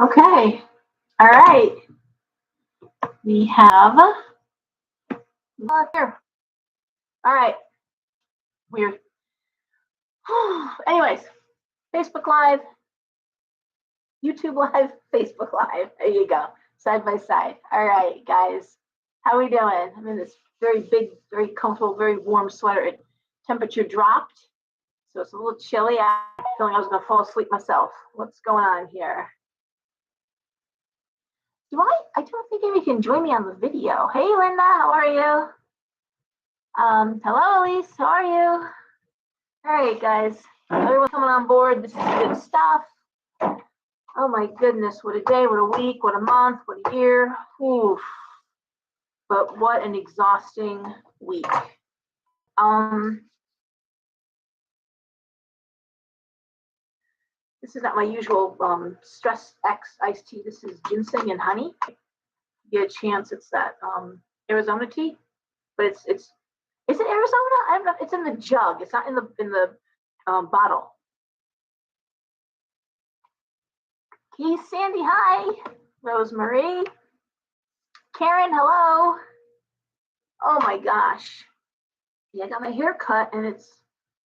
Okay. All right. We have here. All right. Weird. Anyways, Facebook Live, YouTube Live, Facebook Live. There you go. Side by side. All right, guys. How are we doing? I'm in this very big, very comfortable, very warm sweater. Temperature dropped, so it's a little chilly. I'm feeling I was going to fall asleep myself. What's going on here? I don't think anybody can join me on the video. Hey, Linda, how are you? Hello, Elise, how are you? All right, guys, everyone coming on board. This is good stuff. Oh my goodness, what a day, what a week, what a month, what a year. Oof. But what an exhausting week. This is not my usual Stress X iced tea. This is ginseng and honey. Get a chance, it's that Arizona tea, but is it Arizona? I don't know. It's in the jug. It's not in the bottle. Keith, Sandy, hi. Rosemary, Karen, hello. Oh my gosh. Yeah, I got my hair cut and it's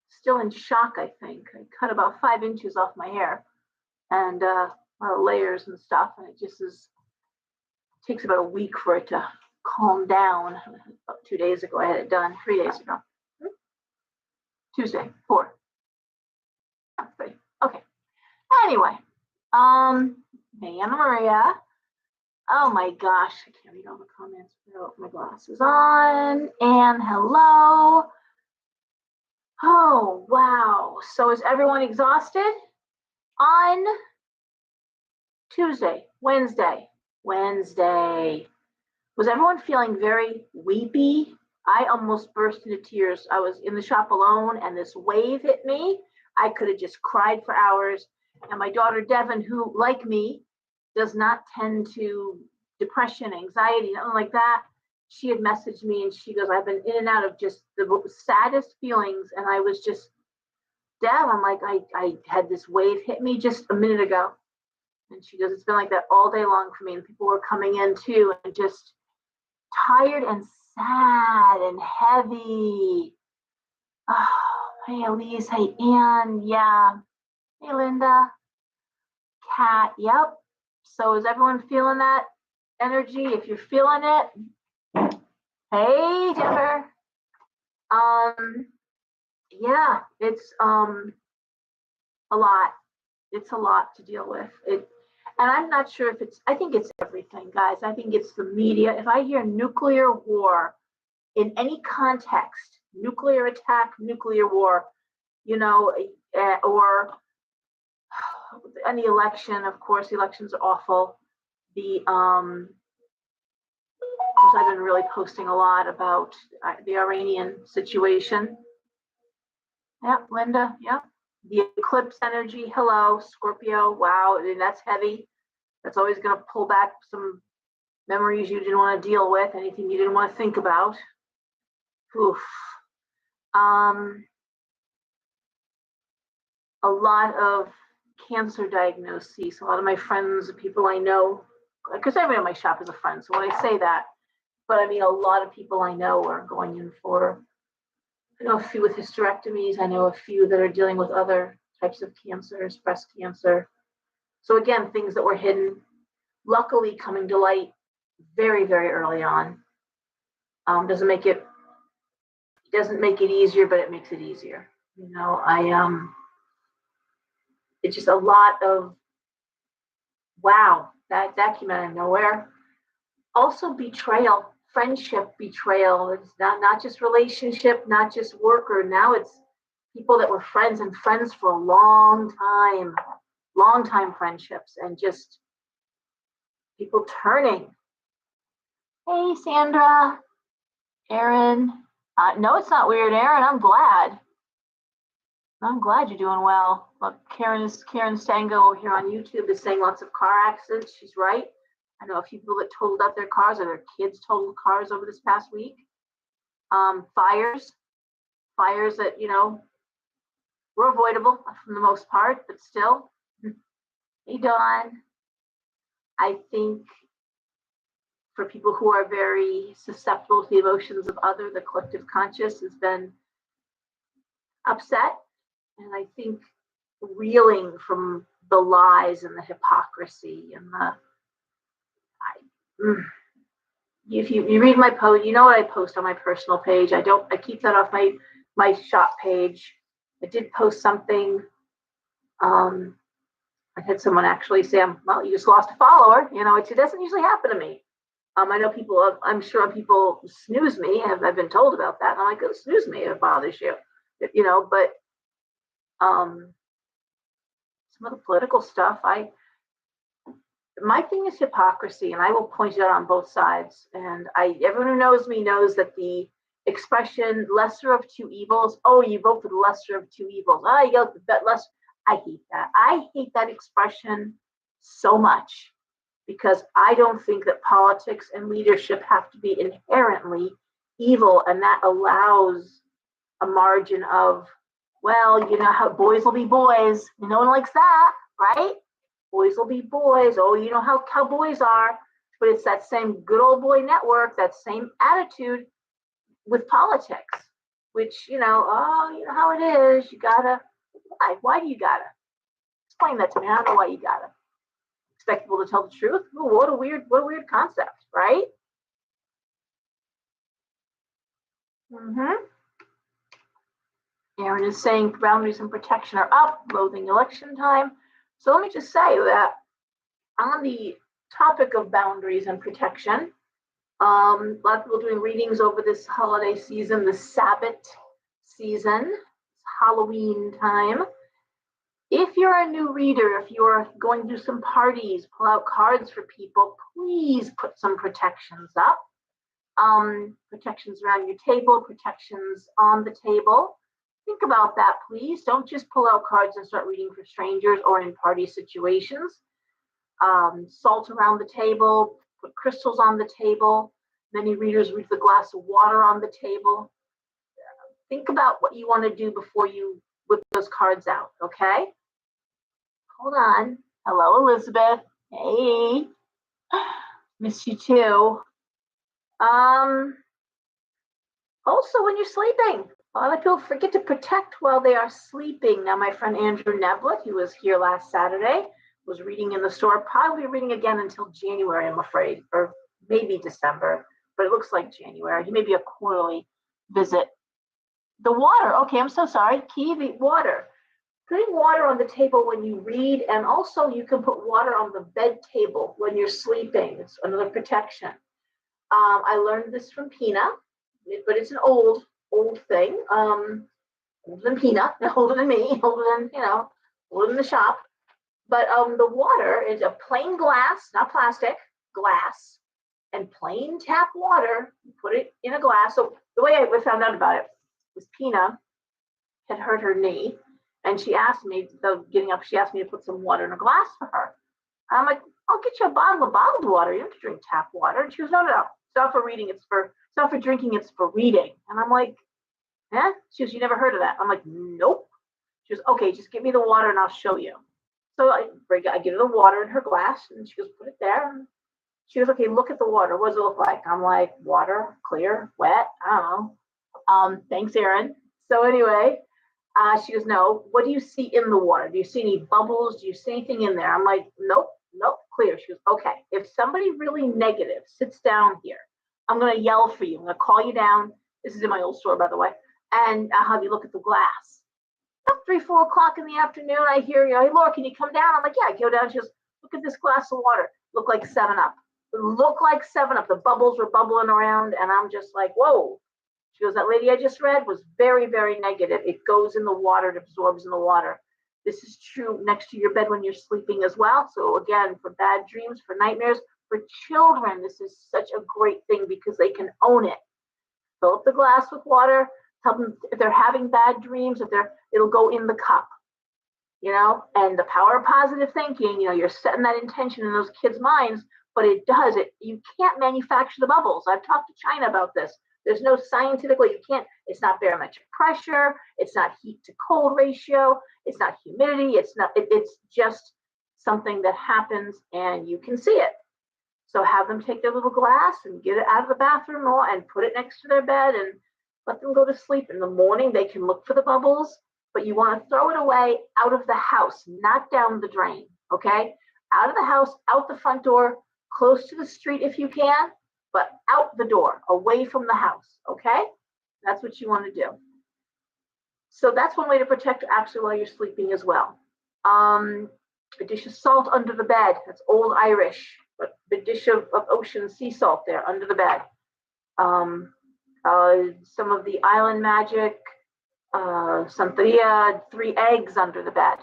still in shock, I think. I cut about 5 inches off my hair and layers and stuff, and it just takes about a week for it to calm down. About 2 days ago, I had it done. 3 days ago. Tuesday, 4. 3. Okay. Anyway, hey, Anna Maria. Oh my gosh, I can't read all the comments without my glasses on. And hello. Oh, wow. So is everyone exhausted? On Tuesday, Wednesday. Was everyone feeling very weepy? I almost burst into tears. I was in the shop alone and this wave hit me. I could have just cried for hours. And my daughter Devin, who, like me, does not tend to depression, anxiety, nothing like that. She had messaged me and she goes, I've been in and out of just the saddest feelings. And I was just, Deb, I'm like, I had this wave hit me just a minute ago. And she goes, it's been like that all day long for me. And people were coming in too and just tired and sad and heavy. Oh, hey, Elise. Hey, Ann. Yeah. Hey, Linda. Kat. Yep. So is everyone feeling that energy? If you're feeling it, hey, Jennifer. Yeah, it's a lot. It's a lot to deal with. And I'm not sure if I think it's everything, guys. I think it's the media. If I hear nuclear war in any context, nuclear attack, nuclear war, or any election, of course, elections are awful. Of course, I've been really posting a lot about the Iranian situation. Yeah, Linda, yeah. The eclipse energy, hello, Scorpio, wow, that's heavy. That's always going to pull back some memories you didn't want to deal with, anything you didn't want to think about. Oof. A lot of cancer diagnoses. A lot of my friends, people I know, because everybody in my shop is a friend, so when I say that, but I mean, a lot of people I know are going in for, I know a few with hysterectomies. I know a few that are dealing with other types of cancers, breast cancer. So again, things that were hidden, luckily coming to light very, very early on. Doesn't make it easier, but it makes it easier. It's just a lot of, wow, that came out of nowhere. Also betrayal, friendship betrayal. It's not just relationship, not just worker. Now it's people that were friends for a long time friendships, and just people turning. Hey, Sandra, Erin. No, it's not weird, Erin. I'm glad you're doing well. Look, Karen Stango here on YouTube is saying lots of car accidents. She's right. I know a few people that totaled up their cars, or their kids totaled cars over this past week. Fires that, were avoidable for the most part, but still. Hey, Dawn. I think for people who are very susceptible to the emotions of other, the collective conscious has been upset. And I think reeling from the lies and the hypocrisy and if you read my post, you know what I post on my personal page. I keep that off my shop page. I did post something. I had someone actually say, well, you just lost a follower. It doesn't usually happen to me. I know people, I'm sure people snooze me. I've been told about that. And I'm like, oh, snooze me if it bothers you. But some of the political stuff, my thing is hypocrisy, and I will point it out on both sides. And everyone who knows me knows that the expression lesser of two evils, oh, you vote for the lesser of two evils. Oh, you go that less. I hate that. I hate that expression so much because I don't think that politics and leadership have to be inherently evil, and that allows a margin of, well, how boys will be boys. No one likes that, right? Boys will be boys. Oh, you know how boys are. But it's that same good old boy network, that same attitude with politics, which, oh, you know how it is. You gotta, why do you gotta? Explain that to me. I don't know why you gotta. Expect people to tell the truth? Ooh, what a weird concept, right? Aaron is saying boundaries and protection are up, loathing election time. So let me just say that on the topic of boundaries and protection, a lot of people doing readings over this holiday season, the Sabbath season, Halloween time. If you're a new reader, if you're going to do some parties, pull out cards for people, please put some protections up. Protections around your table, protections on the table. Think about that, please. Don't just pull out cards and start reading for strangers or in party situations. Salt around the table, put crystals on the table. Many readers read the glass of water on the table. Think about what you want to do before you whip those cards out, okay? Hold on. Hello, Elizabeth. Hey. Miss you too. Also, when you're sleeping, a lot of people forget to protect while they are sleeping. Now, my friend Andrew Neblett, he was here last Saturday, was reading in the store, probably reading again until January, I'm afraid, or maybe December, but it looks like January. He may be a quarterly visit. The water, okay, I'm so sorry. Kiwi, water. Putting water on the table when you read, and also you can put water on the bed table when you're sleeping. It's another protection. I learned this from Pina, but it's an old thing. Older than Pina, older than me, older than the shop. But the water is a plain glass, not plastic, glass, and plain tap water. You put it in a glass. So the way I found out about it was Pina had hurt her knee, and she asked me, getting up, she asked me to put some water in a glass for her. I'm like, I'll get you a bottle of bottled water. You don't have to drink tap water. And she goes, no. It's not for reading. It's not for drinking. It's for reading. And I'm like, eh? She goes, you never heard of that? I'm like, nope. She goes, okay, just give me the water and I'll show you. So I give her the water in her glass, and she goes, put it there. And she goes, okay, look at the water. What does it look like? I'm like, water, clear, wet. I don't know. Thanks, Erin. So anyway, she goes, no, what do you see in the water? Do you see any bubbles? Do you see anything in there? I'm like, nope, clear. She goes, okay, if somebody really negative sits down here, I'm going to yell for you. I'm going to call you down. This is in my old store, by the way. And I'll have you look at the glass. About 3-4 o'clock in the afternoon, I hear, hey, Laura, can you come down? I'm like, yeah, I go down. She goes, look at this glass of water. Look like 7-Up. Look like 7-Up. The bubbles were bubbling around, and I'm just like, whoa. She goes, that lady I just read was very, very negative. It goes in the water. It absorbs in the water. This is true next to your bed when you're sleeping as well. So again, for bad dreams, for nightmares, for children, this is such a great thing because they can own it. Fill up the glass with water. Tell them if they're having bad dreams, it'll go in the cup. And the power of positive thinking, you're setting that intention in those kids' minds, but it does it. You can't manufacture the bubbles. I've talked to China about this. There's no scientific way. You can't. It's not barometric pressure. It's not heat to cold ratio. It's not humidity. It's just something that happens and you can see it. So have them take their little glass and get it out of the bathroom and put it next to their bed and let them go to sleep. In the morning, they can look for the bubbles, but you want to throw it away out of the house, not down the drain, okay? Out of the house, out the front door, close to the street if you can, but out the door, away from the house, okay? That's what you want to do. So that's one way to protect actually while you're sleeping as well. A dish of salt under the bed. That's old Irish, but the dish of ocean sea salt there under the bed. Some of the island magic, Santeria, 3 eggs under the bed.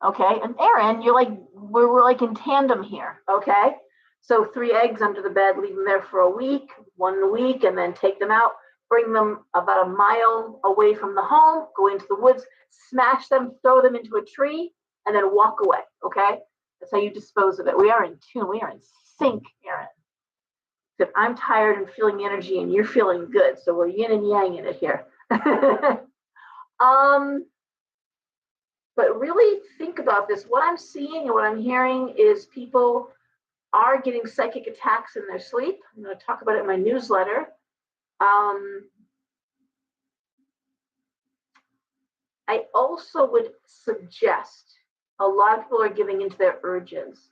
Okay, and Erin, you're like, we're like in tandem here, okay? So 3 eggs under the bed, leave them there for a week, 1 week, and then take them out, bring them about a mile away from the home, go into the woods, smash them, throw them into a tree, and then walk away, okay? That's how you dispose of it. We are in tune, we are in sync, Erin. Because I'm tired and feeling the energy and you're feeling good, so we're yin and yang in it here. But really think about this. What I'm seeing and what I'm hearing is people are getting psychic attacks in their sleep. I'm going to talk about it in my newsletter. I also would suggest a lot of people are giving into their urges.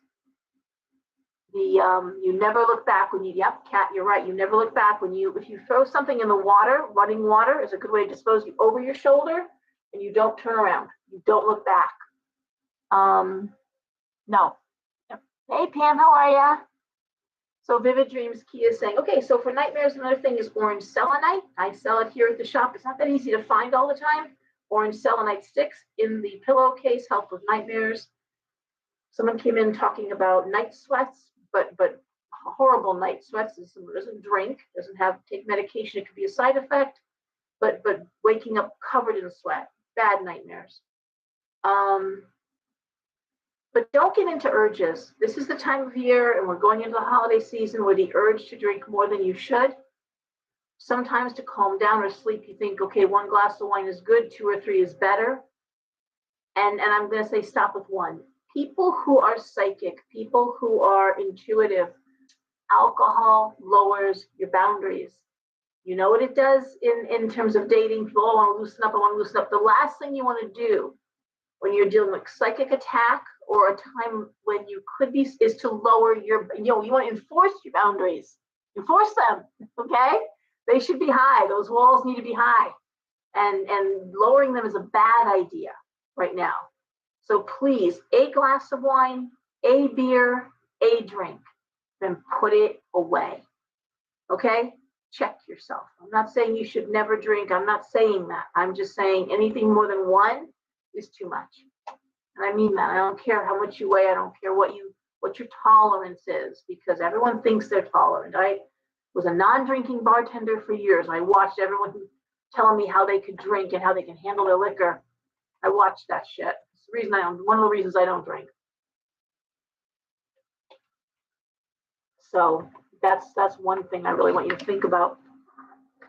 You never look back when you, yep, Kat, you're right. You never look back when if you throw something in the water, running water is a good way to dispose of over your shoulder, and you don't turn around. You don't look back. No. Hey, Pam, how are ya? So Vivid Dreams, Kia is saying, okay, so for nightmares, another thing is orange selenite. I sell it here at the shop. It's not that easy to find all the time. Orange selenite sticks in the pillowcase help with nightmares. Someone came in talking about night sweats, but horrible night sweats is someone who doesn't drink, doesn't take medication. It could be a side effect, but waking up covered in sweat, bad nightmares. But don't get into urges. This is the time of year, and we're going into the holiday season where the urge to drink more than you should. Sometimes to calm down or sleep, you think, okay, 1 glass of wine is good, 2 or 3 is better. And I'm going to say stop with 1. People who are psychic, people who are intuitive, alcohol lowers your boundaries. You know what it does in terms of dating? People, oh, I want to loosen up, I want to loosen up. The last thing you want to do when you're dealing with psychic attack or a time when you could be is to lower your, you want to enforce your boundaries. Enforce them, okay? They should be high. Those walls need to be high. And lowering them is a bad idea right now. So please, a glass of wine, a beer, a drink, then put it away, okay? Check yourself. I'm not saying you should never drink. I'm not saying that. I'm just saying anything more than 1 is too much. And I mean that. I don't care how much you weigh. I don't care what your tolerance is, because everyone thinks they're tolerant. I was a non-drinking bartender for years. I watched everyone telling me how they could drink and how they can handle their liquor. I watched that shit. It's the reason one of the reasons I don't drink. So that's one thing I really want you to think about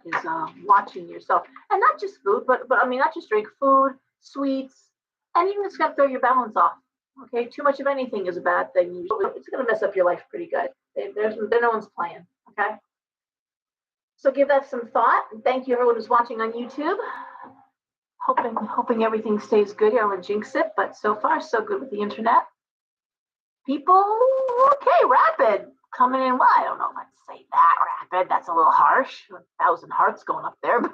is watching yourself, and not just food, but I mean not just drink, food, sweets, and even it's gonna throw your balance off. Okay, too much of anything is a bad thing. It's gonna mess up your life pretty good. No one's playing. Okay, so give that some thought. And thank you everyone who's watching on YouTube. Hoping everything stays good here. I'm gonna jinx it, but so far so good with the internet. People, okay, rapid. Coming in, well, I don't know if I'd say that rapid. That's a little harsh. 1,000 hearts going up there. But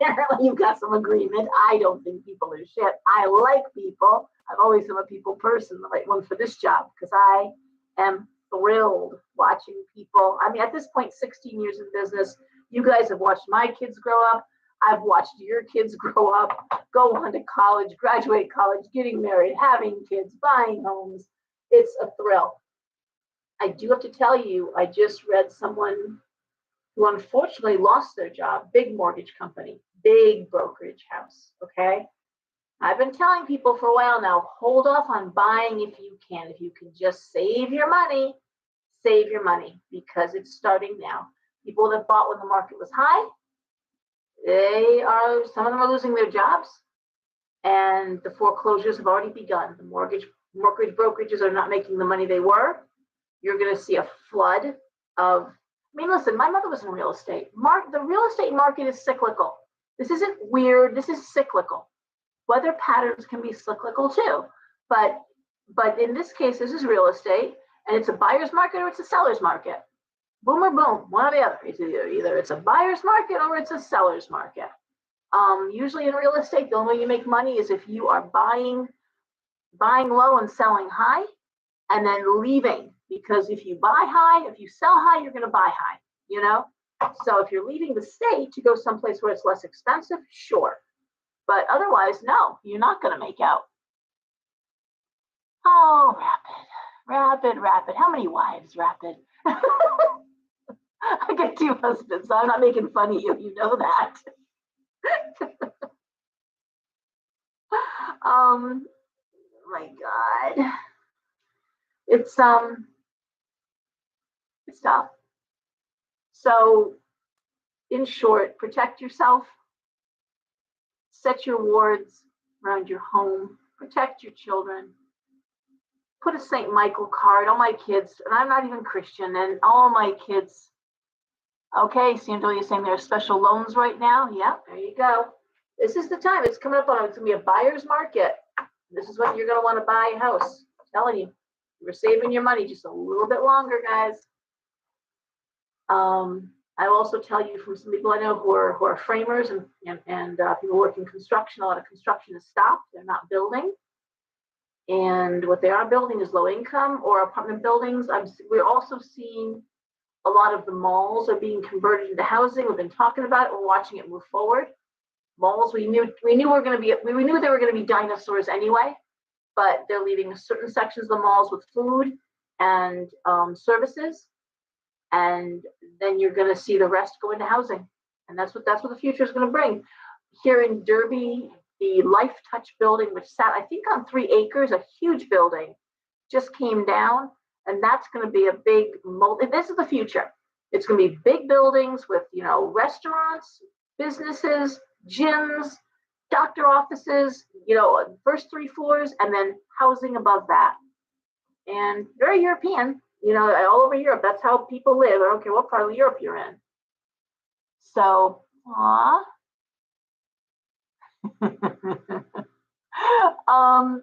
apparently you've got some agreement. I don't think people are shit. I like people. I've always been a people person, the right one for this job, because I am thrilled watching people. I mean, at this point, 16 years in business, you guys have watched my kids grow up. I've watched your kids grow up, go on to college, graduate college, getting married, having kids, buying homes. It's a thrill. I do have to tell you, I just read someone who unfortunately lost their job, big mortgage company, big brokerage house, okay? I've been telling people for a while now, hold off on buying if you can. If you can just save your money, because it's starting now. People that bought when the market was high, some of them are losing their jobs. and the foreclosures have already begun. The mortgage brokerages are not making the money they were. You're going to see a flood of, I mean, listen, my mother was in real estate. The real estate market is cyclical. This isn't weird. This is cyclical. Weather patterns can be cyclical too. But in this case, this is real estate, and it's a buyer's market or it's a seller's market. Boom or boom, one or the other. It's either it's a buyer's market or it's a seller's market. Usually in real estate, the only way you make money is if you are buying low and selling high, and then leaving. Because if you buy high, if you sell high, you're going to buy high. You know. So if you're leaving the state to go someplace where it's less expensive, sure. But otherwise, no, you're not going to make out. Oh, Rapid. How many wives, Rapid? I get 2 husbands, so I'm not making fun of you. You know that. My God. It's tough. So, in short, protect yourself. Set your wards around your home. Protect your children. Put a St. Michael card. All my kids, and I'm not even Christian, and all my kids. Okay, Sandra, you're saying there are special loans right now? Yeah, there you go. This is the time. It's coming up on, it's going to be a buyer's market. This is when you're going to want to buy a house. I'm telling you, you're saving your money just a little bit longer, guys. I also tell you from some people I know who are framers and people work in construction. A lot of construction is stopped. They're not building. And what they are building is low income or apartment buildings. We're also seeing a lot of the malls are being converted into housing. We've been talking about it. We're watching it move forward. Malls, we knew we knew they were going to be dinosaurs anyway, but they're leaving certain sections of the malls with food and services, and then you're going to see the rest go into housing, and that's what the future is going to bring. Here in Derby, the Life Touch building, which sat I think on 3 acres, a huge building, just came down, and that's going to be a big. This is the future. It's going to be big buildings with restaurants, businesses, gyms, doctor offices, first 3 floors, and then housing above that. And very European, all over Europe. That's how people live. I don't care what part of Europe you're in. So, I'm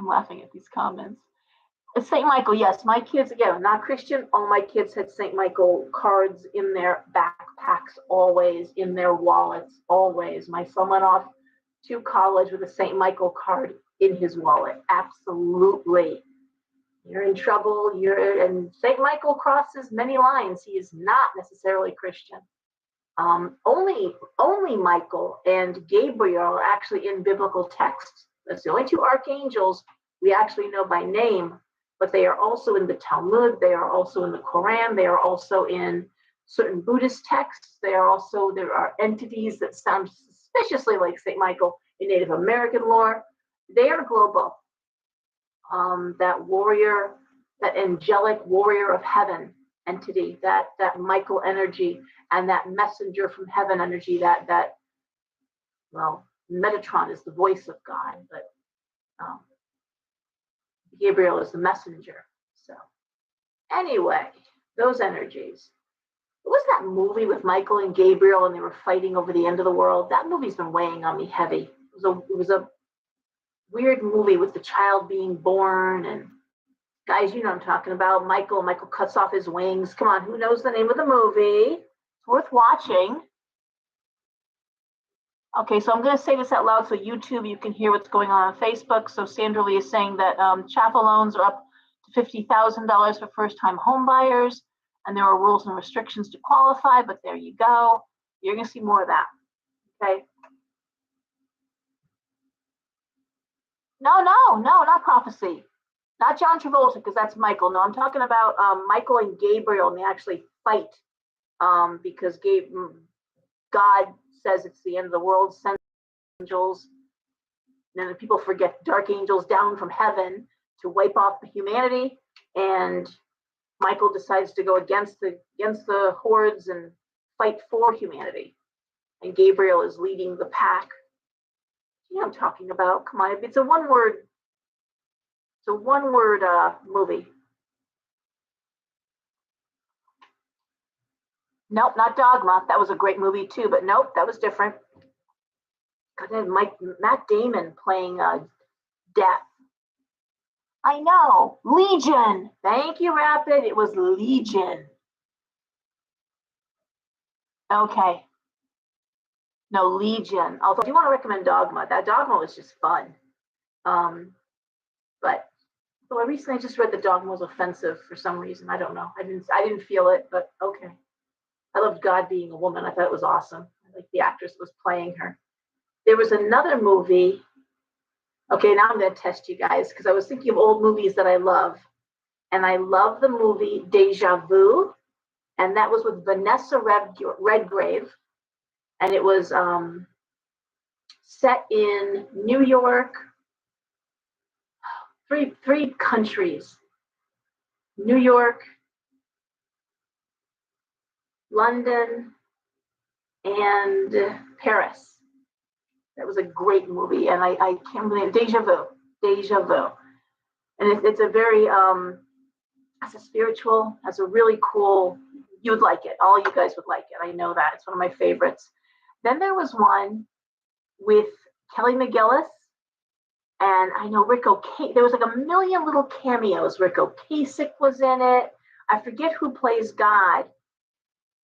laughing at these comments. St. Michael, yes, my kids, again, not Christian, all my kids had St. Michael cards in their backpacks, always, in their wallets, always. My son went off to college with a St. Michael card in his wallet. Absolutely. You're in trouble, and St. Michael crosses many lines. He is not necessarily Christian. Only Michael and Gabriel are actually in biblical texts. That's the only 2 archangels we actually know by name, but they are also in the Talmud. They are also in the Quran. They are also in certain Buddhist texts. There are entities that sound suspiciously like St. Michael in Native American lore. They are global. That warrior, that angelic warrior of heaven entity, that Michael energy, and that messenger from heaven energy, Metatron is the voice of God, but Gabriel is the messenger. So anyway, those energies. What was that movie with Michael and Gabriel and they were fighting over the end of the world? That movie's been weighing on me heavy. It was a weird movie with the child being born, and guys, you know what I'm talking about. Michael cuts off his wings. Come on, who knows the name of the movie? It's worth watching. Okay, so I'm going to say this out loud so YouTube, you can hear what's going on Facebook. So Sandra Lee is saying that chattel loans are up to $50,000 for first-time home buyers, and there are rules and restrictions to qualify, but there you go. You're going to see more of that, okay? No, not prophecy. Not John Travolta, because that's Michael. No, I'm talking about Michael and Gabriel, and they actually fight because God says it's the end of the world, sends angels. And then people forget dark angels down from heaven to wipe off the humanity. And Michael decides to go against the hordes and fight for humanity. And Gabriel is leading the pack You know what I'm talking about. Come on, it's a one word movie. Nope, not Dogma. That was a great movie too, but nope, that was different. God, then Matt Damon playing Death. I know. Legion. Thank you, Rapid. It was Legion. Okay. No, Legion. Although I do want to recommend Dogma. That Dogma was just fun. But so I recently just read that Dogma was offensive for some reason. I don't know. I didn't feel it, but okay. I loved God being a woman. I thought it was awesome. Like the actress was playing her. There was another movie. Okay, now I'm going to test you guys because I was thinking of old movies that I love. And I love the movie Deja Vu. And that was with Vanessa Redgrave. And it was set in New York, three countries. New York, London, and Paris. That was a great movie, and I can't believe Deja Vu, and it's a very it's a spiritual, has a really cool. You would like it. All you guys would like it. I know that it's one of my favorites. Then there was one with Kelly McGillis, and I know Rick Ocasek. There was like a million little cameos. Rick Ocasek was in it. I forget who plays God,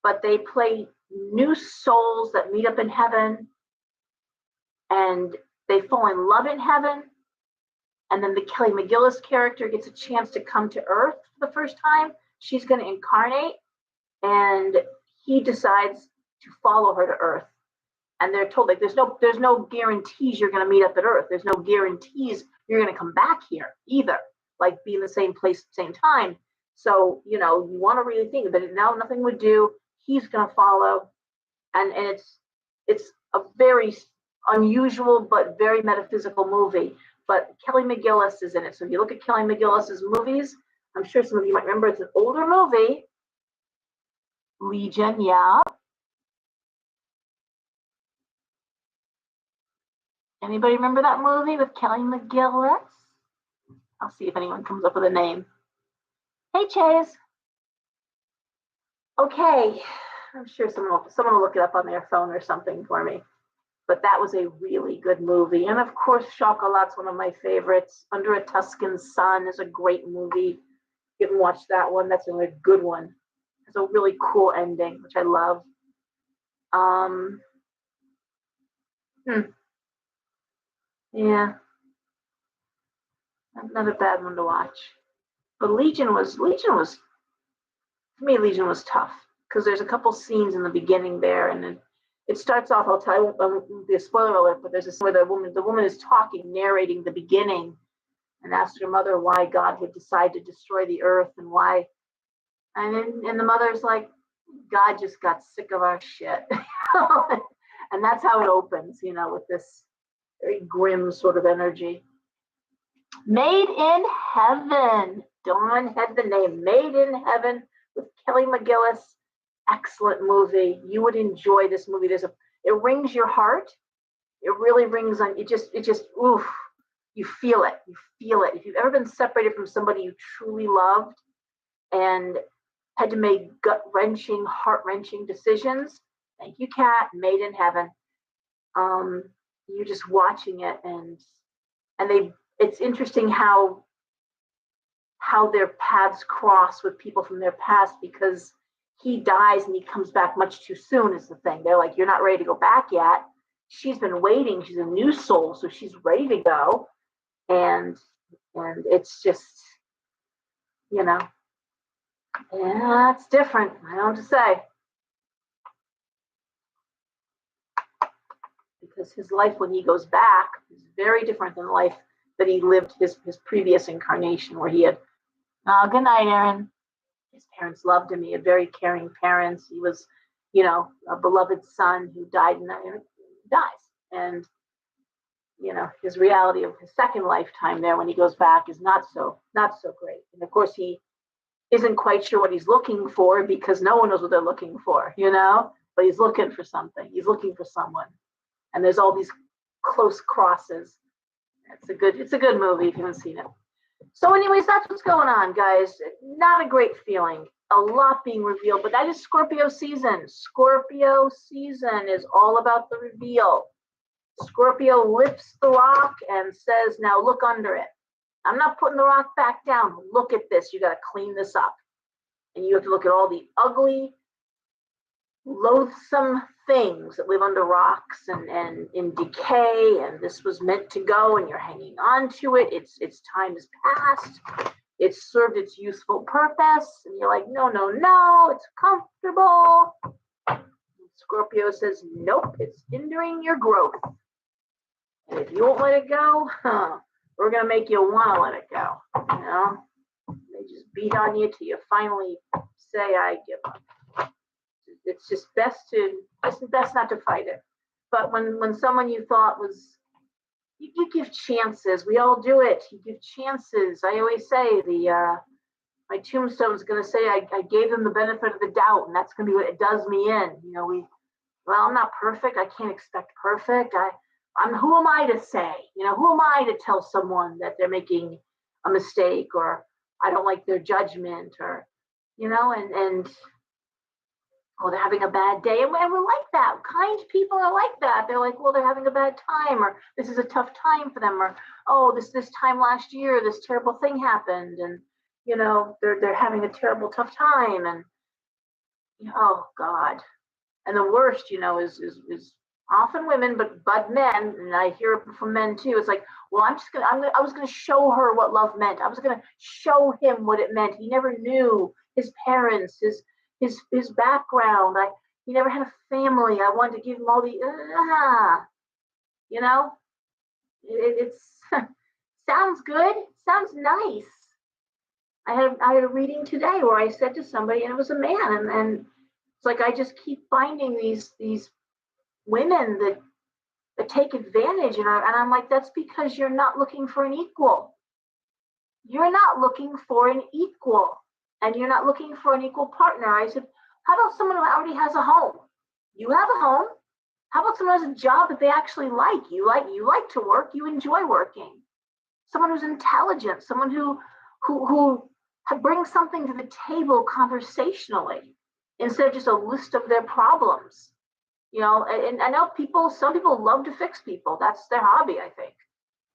but they play new souls that meet up in heaven, and they fall in love in heaven. And then the Kelly McGillis character gets a chance to come to Earth for the first time. She's going to incarnate, and he decides to follow her to Earth. And they're told like there's no guarantees you're going to meet up at Earth. There's no guarantees you're going to come back here either. Like be in the same place at the same time. So you want to really think, but now nothing would do. He's going to follow, and it's a very unusual but very metaphysical movie. But Kelly McGillis is in it. So if you look at Kelly McGillis's movies, I'm sure some of you might remember it's an older movie. Legion, yeah. Anybody remember that movie with Kelly McGillis? I'll see if anyone comes up with a name. Hey, Chase. Okay, I'm sure someone will look it up on their phone or something for me. But that was a really good movie. And of course, Chocolat's one of my favorites. Under a Tuscan Sun is a great movie. You haven't watched that one. That's a good one. It's a really cool ending, which I love. Yeah, not a bad one to watch. But Legion was for me. Legion was tough because there's a couple scenes in the beginning there, and it starts off. I'll tell you the spoiler alert, but there's a scene where the woman is talking, narrating the beginning, and asks her mother why God would decide to destroy the earth and why. And the mother's like, God just got sick of our shit, and that's how it opens, with this very grim sort of energy. Made in Heaven. Dawn had the name Made in Heaven with Kelly McGillis. Excellent movie. You would enjoy this movie. It wrings your heart. It really rings on. It just oof. You feel it. You feel it. If you've ever been separated from somebody you truly loved and had to make gut-wrenching, heart-wrenching decisions, thank you, Kat. Made in Heaven. You're just watching it, and it's interesting how their paths cross with people from their past, because he dies and he comes back much too soon is the thing. They're like, you're not ready to go back yet. She's been waiting. She's a new soul, so she's ready to go. And it's just, yeah, it's different. I don't know what to say. Because his life when he goes back is very different than the life that he lived his previous incarnation, where he had, good night, Aaron. His parents loved him. He had very caring parents. He was, a beloved son who died and dies. And, his reality of his second lifetime there when he goes back is not so great. And of course, he isn't quite sure what he's looking for, because no one knows what they're looking for, but he's looking for something. He's looking for someone. And there's all these close crosses. It's a good movie if you haven't seen it. So anyways, that's what's going on, guys. Not a great feeling. A lot being revealed, but that is Scorpio season. Scorpio season is all about the reveal. Scorpio lifts the rock and says, now look under it. I'm not putting the rock back down. Look at this. You got to clean this up. And you have to look at all the ugly, loathsome things that live under rocks and in decay, and this was meant to go and you're hanging on to it. Its time has passed. It's served its useful purpose. And you're like, no, no, no, it's comfortable. Scorpio says, nope, it's hindering your growth. And if you won't let it go, we're going to make you want to let it go. You know, they just beat on you till you finally say, I give up. It's just best not to fight it. But when someone you thought was, you give chances. We all do it. You give chances. I always say my tombstone is going to say I gave them the benefit of the doubt, and that's going to be what it does me in. You know, well, I'm not perfect. I can't expect perfect. Who am I to say? You know, who am I to tell someone that they're making a mistake or I don't like their judgment or, you know, and oh, they're having a bad day. And we're like that. Kind people are like that. They're like, well, they're having a bad time, or this is a tough time for them, or oh, this time last year, this terrible thing happened, and you know, they're having a terrible tough time, and oh God. And the worst, you know, is often women, but men, and I hear it from men too. It's like, well, I was gonna show her what love meant. I was gonna show him what it meant. He never knew his parents, his background. He never had a family. I wanted to give him all the you know, it's sounds good, sounds nice. I had a reading today where I said to somebody, and it was a man, and it's like I just keep finding these women that take advantage, and I'm like, that's because you're not looking for an equal. You're not looking for an equal. And you're not looking for an equal partner. I said, how about someone who already has a home? You have a home. How about someone who has a job that they actually like? You like to work. You enjoy working. Someone who's intelligent. Someone who brings something to the table conversationally instead of just a list of their problems. You know, and I know some people love to fix people. That's their hobby, I think.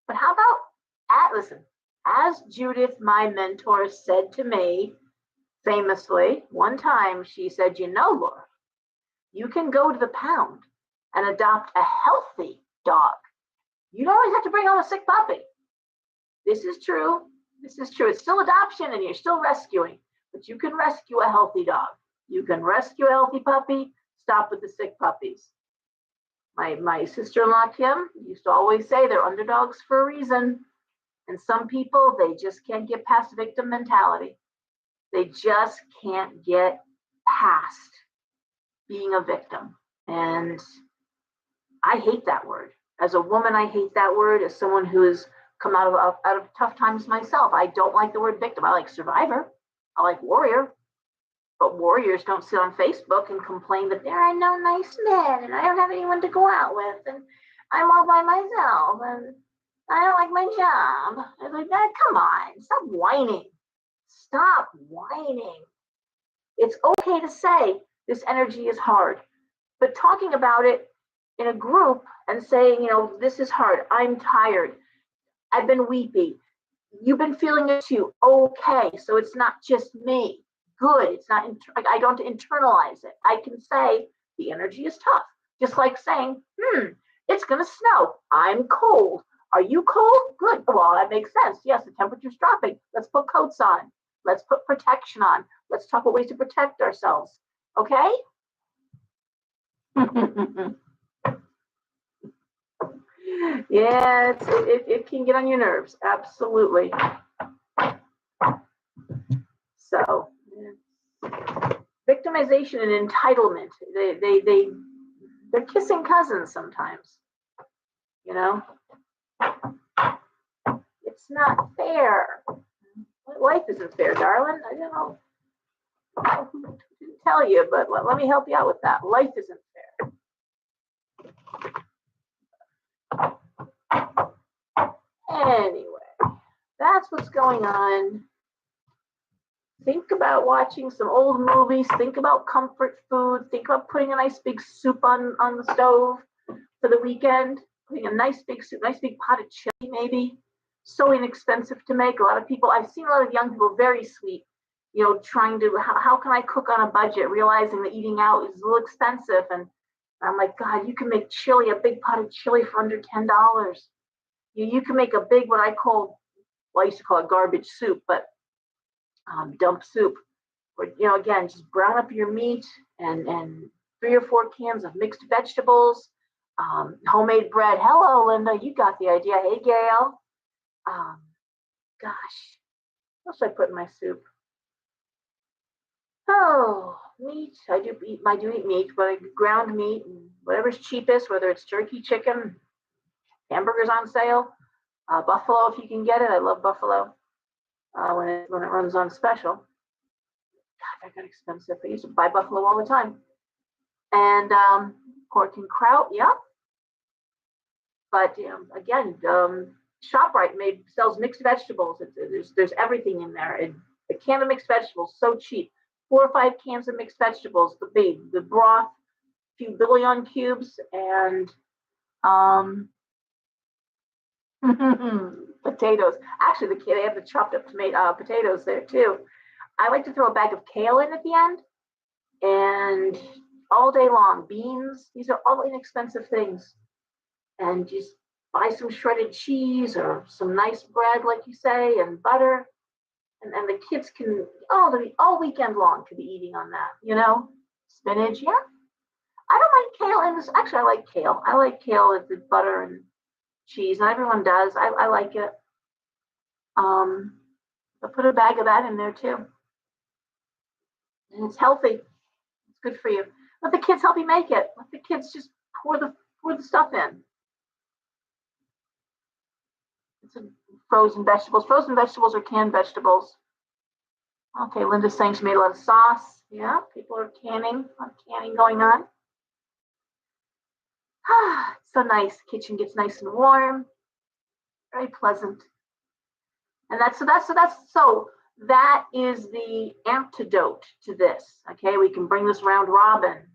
But how about listen, as Judith, my mentor, said to me, famously, one time she said, you know, Laura, you can go to the pound and adopt a healthy dog. You don't always have to bring home a sick puppy. This is true. This is true. It's still adoption and you're still rescuing, but you can rescue a healthy dog. You can rescue a healthy puppy. Stop with the sick puppies. My sister-in-law, Kim, used to always say they're underdogs for a reason. And some people, they just can't get past victim mentality. They just can't get past being a victim. And I hate that word. As a woman, I hate that word. As someone who has come out of tough times myself, I don't like the word victim. I like survivor. I like warrior. But warriors don't sit on Facebook and complain that there are no nice men and I don't have anyone to go out with and I'm all by myself and I don't like my job. I was like, come on, stop whining. Stop whining. It's okay to say this energy is hard, but talking about it in a group and saying, you know, this is hard. I'm tired. I've been weepy. You've been feeling it too. Okay, so it's not just me. Good. It's not. I don't internalize it. I can say the energy is tough, just like saying, it's gonna snow. I'm cold. Are you cold? Good. Well, that makes sense. Yes, the temperature's dropping. Let's put coats on. Let's put protection on. Let's talk about ways to protect ourselves. Okay? Yeah, it can get on your nerves. Absolutely. So, victimization and entitlement, they're kissing cousins sometimes. You know? It's not fair. Life isn't fair, darling. I don't know. I didn't tell you, but let me help you out with that. Life isn't fair. Anyway, that's what's going on. Think about watching some old movies. Think about comfort food. Think about putting a nice big soup on the stove for the weekend. Putting a nice big soup, nice big pot of chili maybe. So inexpensive to make. A lot of people, I've seen a lot of young people, very sweet, you know, trying to, how can I cook on a budget, realizing that eating out is a little expensive. And I'm like, God, you can make chili, a big pot of chili for under $10. You can make a big, what I call, well, I used to call it garbage soup, but dump soup. Or, you know, again, just brown up your meat and 3 or 4 cans of mixed vegetables, homemade bread. Hello, Linda, you got the idea. Hey, Gail. Gosh, what should I put in my soup? Oh, meat. I do eat meat, but I ground meat and whatever's cheapest, whether it's turkey, chicken, hamburgers on sale, buffalo if you can get it. I love buffalo when it runs on special. God, that got expensive. I used to buy buffalo all the time. And pork and kraut, yeah. But again, ShopRite sells mixed vegetables. There's everything in there. A can of mixed vegetables, so cheap. 4 or 5 cans of mixed vegetables, the broth, a few bouillon cubes, and potatoes. Actually, they have the chopped up potatoes there too. I like to throw a bag of kale in at the end, and all day long, beans. These are all inexpensive things, and just buy some shredded cheese or some nice bread, like you say, and butter. And the kids can all weekend long could be eating on that, you know. Spinach, yeah. I don't mind kale in this. Actually, I like kale. I like kale with the butter and cheese. Not everyone does. I like it. But put a bag of that in there too. And it's healthy. It's good for you. Let the kids help you make it. Let the kids just pour the stuff in. It's frozen vegetables. Frozen vegetables are canned vegetables. Okay, Linda's saying she made a lot of sauce. Yeah, people are canning. A lot of canning going on. It's so nice. The kitchen gets nice and warm. Very pleasant. And that is the antidote to this. Okay, we can bring this round robin.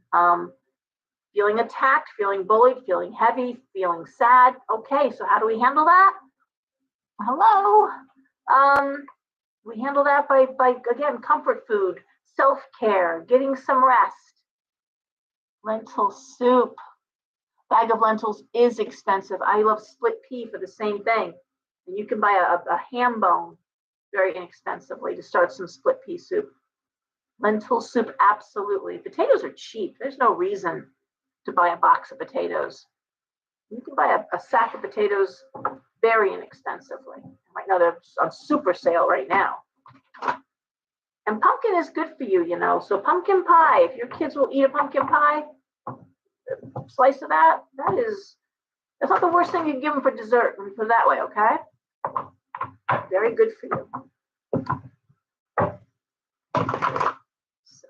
Feeling attacked, feeling bullied, feeling heavy, feeling sad. Okay, so how do we handle that? Hello. We handle that by again, comfort food, self-care, getting some rest. Lentil soup. Bag of lentils is expensive. I love split pea for the same thing. And you can buy a ham bone very inexpensively to start some split pea soup. Lentil soup, absolutely. Potatoes are cheap. There's no reason to buy a box of potatoes. You can buy a sack of potatoes very inexpensively. Right now they're on super sale right now. And pumpkin is good for you, you know. So pumpkin pie, if your kids will eat a pumpkin pie, a slice of that's not the worst thing you can give them for dessert. Let me put it that way, okay? Very good for you. So,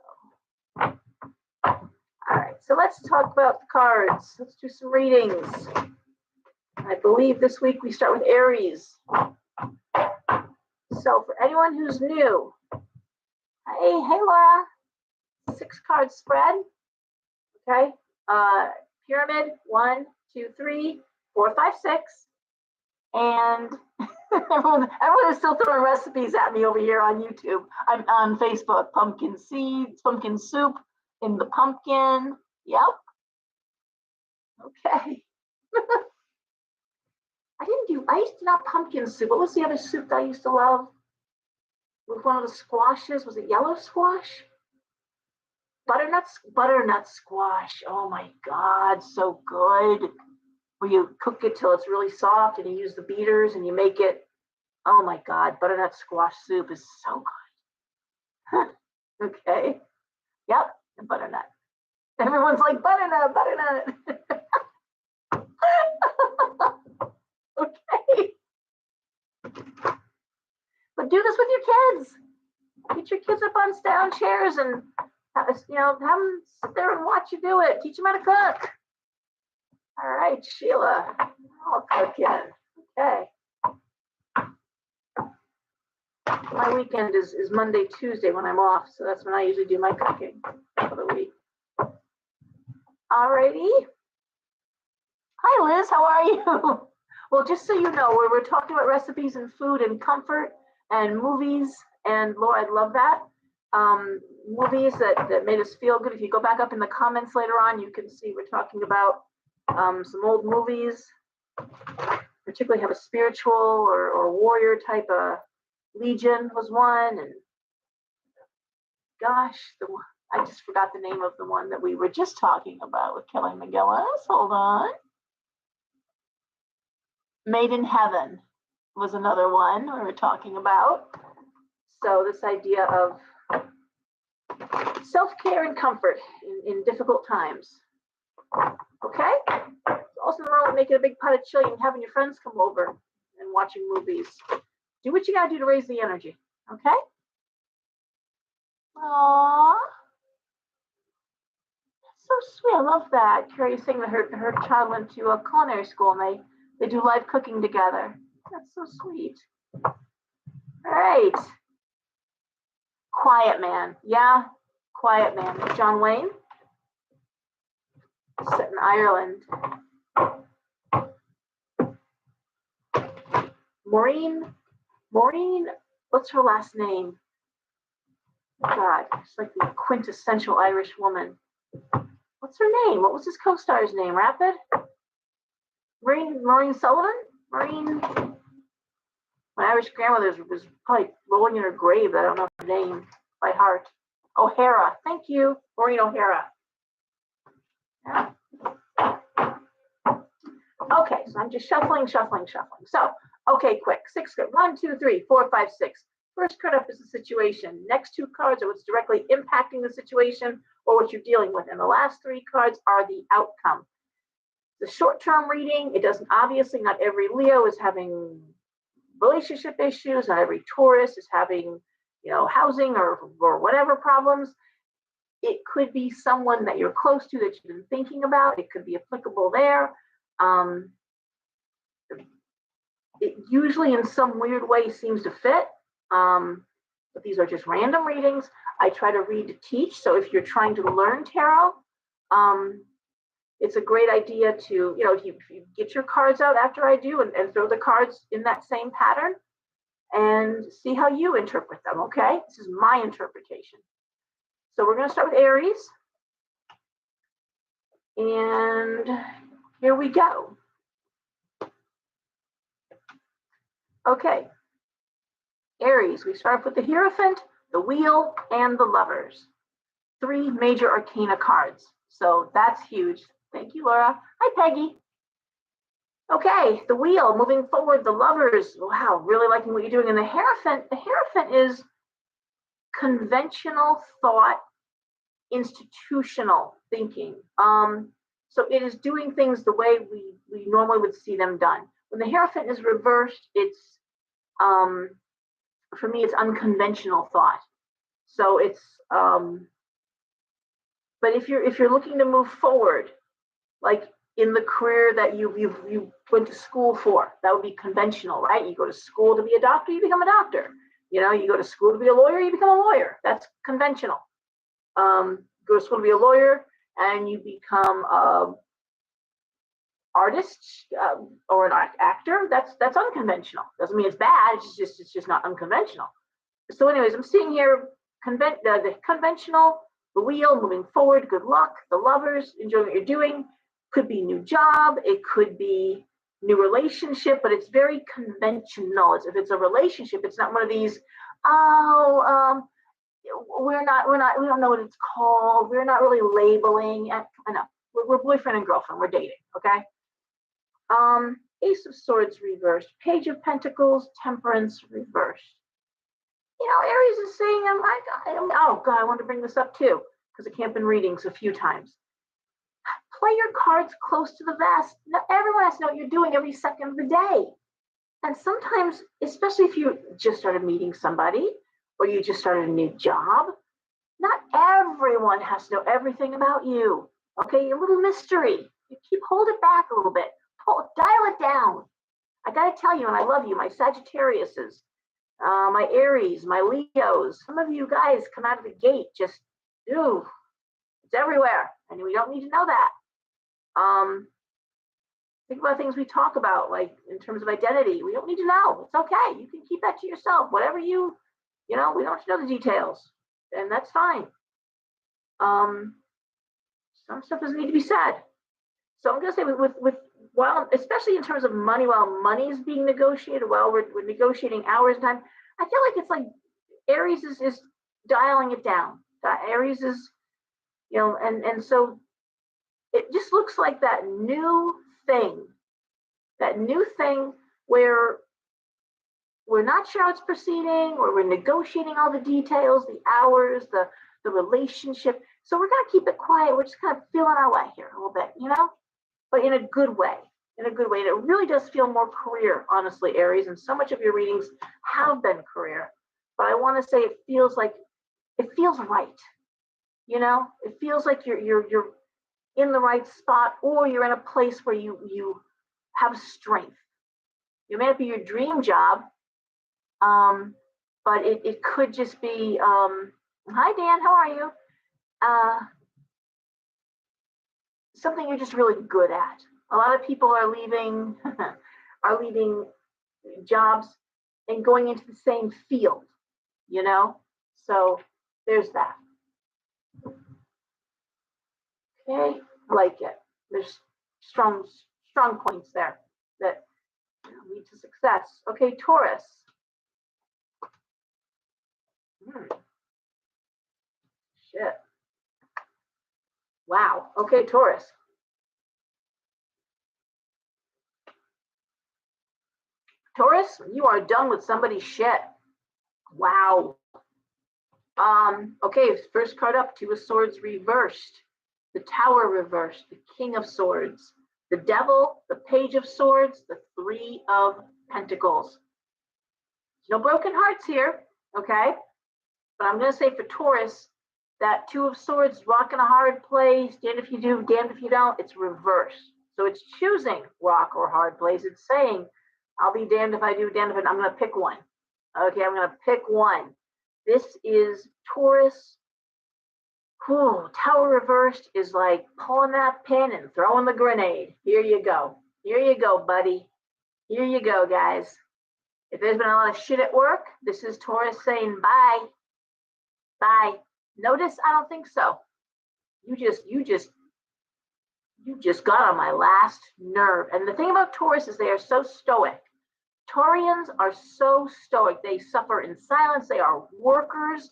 all right, so let's talk about the cards. Let's do some readings. I believe this week we start with Aries. So for anyone who's new, hey Laura, 6-card spread. Okay, pyramid 1, 2, 3, 4, 5, 6, and everyone is still throwing recipes at me over here on YouTube. I'm on Facebook. Pumpkin seeds, pumpkin soup in the pumpkin. Yep. Okay. I used to love pumpkin soup. What was the other soup that I used to love? With one of the squashes, was it yellow squash? Butternut squash. Oh my God, so good. Where you cook it till it's really soft and you use the beaters and you make it. Oh my God, butternut squash soup is so good. Okay. Yep, and butternut. Everyone's like, butternut. Okay. But do this with your kids. Get your kids up on down chairs and have them sit there and watch you do it. Teach them how to cook. All right, Sheila. I'll cook in. Okay. My weekend is Monday, Tuesday when I'm off, so that's when I usually do my cooking for the week. Alrighty. Hi, Liz. How are you? Well, just so you know, we're talking about recipes and food and comfort and movies. And Laura, I'd love that. Movies that made us feel good. If you go back up in the comments later on, you can see we're talking about some old movies, particularly have a spiritual or warrior type of. Legion was one, and gosh, I just forgot the name of the one that we were just talking about with Kelly McGillis. Hold on. Made in Heaven was another one we were talking about. So this idea of self-care and comfort in difficult times. Okay? Also wrong with making a big pot of chili and having your friends come over and watching movies. Do what you gotta do to raise the energy, okay? Aww. That's so sweet, I love that. Carrie's saying that her child went to a culinary school and they do live cooking together. That's so sweet. All right. Quiet Man, yeah, Quiet Man. John Wayne, set in Ireland. Maureen, what's her last name? God, it's like the quintessential Irish woman. What's her name? What was his co-star's name? Rapid? Maureen Sullivan? My Irish grandmother was probably rolling in her grave. I don't know her name by heart. O'Hara. Thank you. Maureen O'Hara. Yeah. Okay, so I'm just shuffling. So, okay, quick. 6, 1, 2, 3, 4, 5, 6. First card up is the situation. Next 2 cards are what's directly impacting the situation or what you're dealing with. And the last 3 cards are the outcome. The short-term reading, it doesn't, obviously not every Leo is having relationship issues, not every Taurus is having, housing or whatever problems. It could be someone that you're close to that you've been thinking about. It could be applicable there. It usually in some weird way seems to fit. But these are just random readings. I try to read to teach. So if you're trying to learn tarot, it's a great idea to, if you get your cards out after I do and throw the cards in that same pattern and see how you interpret them, okay? This is my interpretation. So we're going to start with Aries. And here we go. Okay. Aries, we start with the Hierophant, the Wheel, and the Lovers. 3 major arcana cards. So that's huge. Thank you, Laura. Hi, Peggy. Okay, the Wheel, moving forward, the Lovers. Wow, really liking what you're doing. And the Hierophant is conventional thought, institutional thinking. So it is doing things the way we normally would see them done. When the Hierophant is reversed, it's for me, it's unconventional thought. So it's, but if you're looking to move forward, like in the career that you went to school for, that would be conventional, right? You go to school to be a doctor, you become a doctor. You go to school to be a lawyer, you become a lawyer. That's conventional. Go to school to be a lawyer, and you become an artist or an actor. That's unconventional. Doesn't mean it's bad. It's just not unconventional. So, anyways, I'm seeing here the conventional, the Wheel, moving forward. Good luck. The Lovers, enjoying what you're doing. Could be new job. It could be new relationship, but it's very conventional. If it's a relationship, it's not one of these. We don't know what it's called. We're not really labeling. I know. We're boyfriend and girlfriend. We're dating. Okay. Ace of Swords reversed. Page of Pentacles, Temperance reversed. Aries is saying, oh God, I wanted to bring this up too, because I can't been readings a few times. Play your cards close to the vest. Now, everyone has to know what you're doing every second of the day. And sometimes, especially if you just started meeting somebody or you just started a new job, not everyone has to know everything about you. Okay, a little mystery. You hold it back a little bit. Dial it down. I got to tell you, and I love you, my Sagittariuses, My Aries, my Leos. Some of you guys come out of the gate just, ooh, it's everywhere, and we don't need to know that. Think about things we talk about, like in terms of identity. We don't need to know. It's okay. You can keep that to yourself. Whatever we don't have to know the details, and that's fine. Some stuff doesn't need to be said. So I'm gonna say with while, especially in terms of money, while money is being negotiated, while we're negotiating hours and time, I feel like it's like Aries is dialing it down. Aries is, and so it just looks like that new thing where we're not sure how it's proceeding, or we're negotiating all the details, the hours, the relationship. So we're gonna keep it quiet. We're just kind of feeling our way here a little bit, but in a good way. And it really does feel more career, honestly, Aries. And so much of your readings have been career. But I want to say it feels right. It feels like you're in the right spot, or you're in a place where you have strength. It may not be your dream job, but it could just be, hi Dan, how are you? Something you're just really good at. A lot of people are leaving jobs and going into the same field, so there's that. Okay, I like it. There's strong points there that lead to success. Okay, Taurus. Shit. Wow. Okay, Taurus. Taurus, you are done with somebody's shit. Wow. Okay, first card up, Two of Swords reversed, the Tower reversed, the King of Swords, the Devil, the Page of Swords, the Three of Pentacles. No broken hearts here, okay? But I'm going to say for Taurus, that Two of Swords, rock in a hard place, damned if you do, damned if you don't, it's reversed. So it's choosing rock or hard place. It's saying, I'll be damned if I do, damned if I don't. I'm going to pick one. Okay, I'm going to pick one. This is Taurus. Whew, Tower reversed is like pulling that pin and throwing the grenade. Here you go. Here you go, buddy. Here you go, guys. If there's been a lot of shit at work, this is Taurus saying bye. Bye. Notice? I don't think so. You just got on my last nerve. And the thing about Taurus is they are so stoic. Taurians are so stoic. They suffer in silence. They are workers.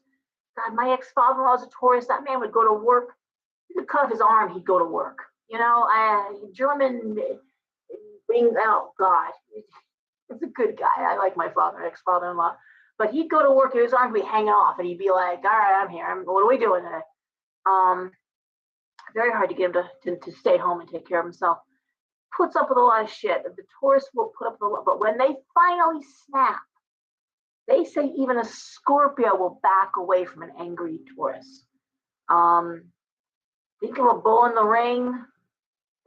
God, my ex-father-in-law is a Taurus. That man would go to work. He could cut off his arm. He'd go to work. German being, oh God, it's a good guy. I like my ex-father-in-law. But he'd go to work and his arm would be hanging off, and he'd be like, all right, I'm here. What are we doing today? Very hard to get him to stay home and take care of himself. Puts up with a lot of shit. The Taurus will put up with a lot, but when they finally snap, they say even a Scorpio will back away from an angry Taurus. Think of a bull in the ring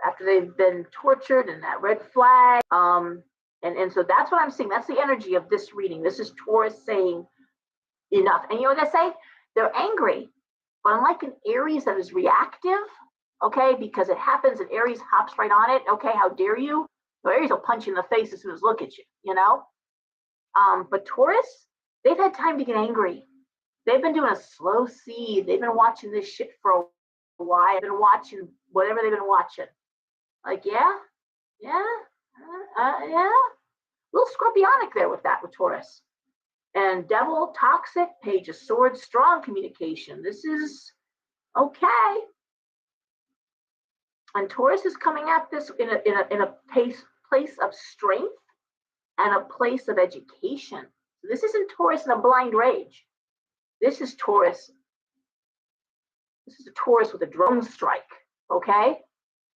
after they've been tortured and that red flag. And so that's what I'm seeing. That's the energy of this reading. This is Taurus saying enough. And you know what I say? They're angry. But unlike an Aries that is reactive, okay, because it happens and Aries hops right on it, okay, how dare you? So Aries will punch you in the face as soon as look at you, But Taurus, they've had time to get angry. They've been doing a slow seed. They've been watching this shit for a while. They've been watching whatever they've been watching. Like, yeah. A little scorpionic there with Taurus. And Devil, toxic, Page of Swords, strong communication. This is okay. And Taurus is coming at this in a place of strength and a place of education. So this isn't Taurus in a blind rage. This is Taurus. This is a Taurus with a drone strike. Okay?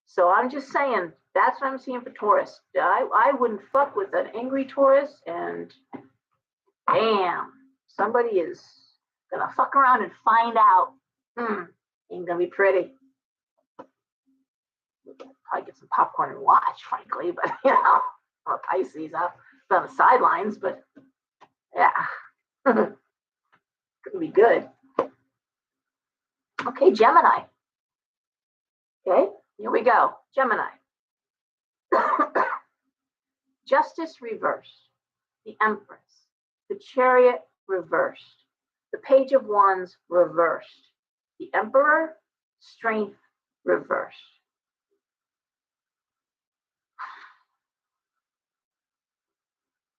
So I'm just saying, that's what I'm seeing for Taurus. I wouldn't fuck with an angry Taurus, and damn, somebody is gonna fuck around and find out. Ain't gonna be pretty. Probably get some popcorn and watch, frankly, but I'm a Pisces. I'll be on the sidelines, but yeah, Gonna be good. Okay, Gemini. Okay, here we go. Gemini. Justice reversed. The Empress. The Chariot reversed. The Page of Wands reversed. The Emperor. Strength reversed.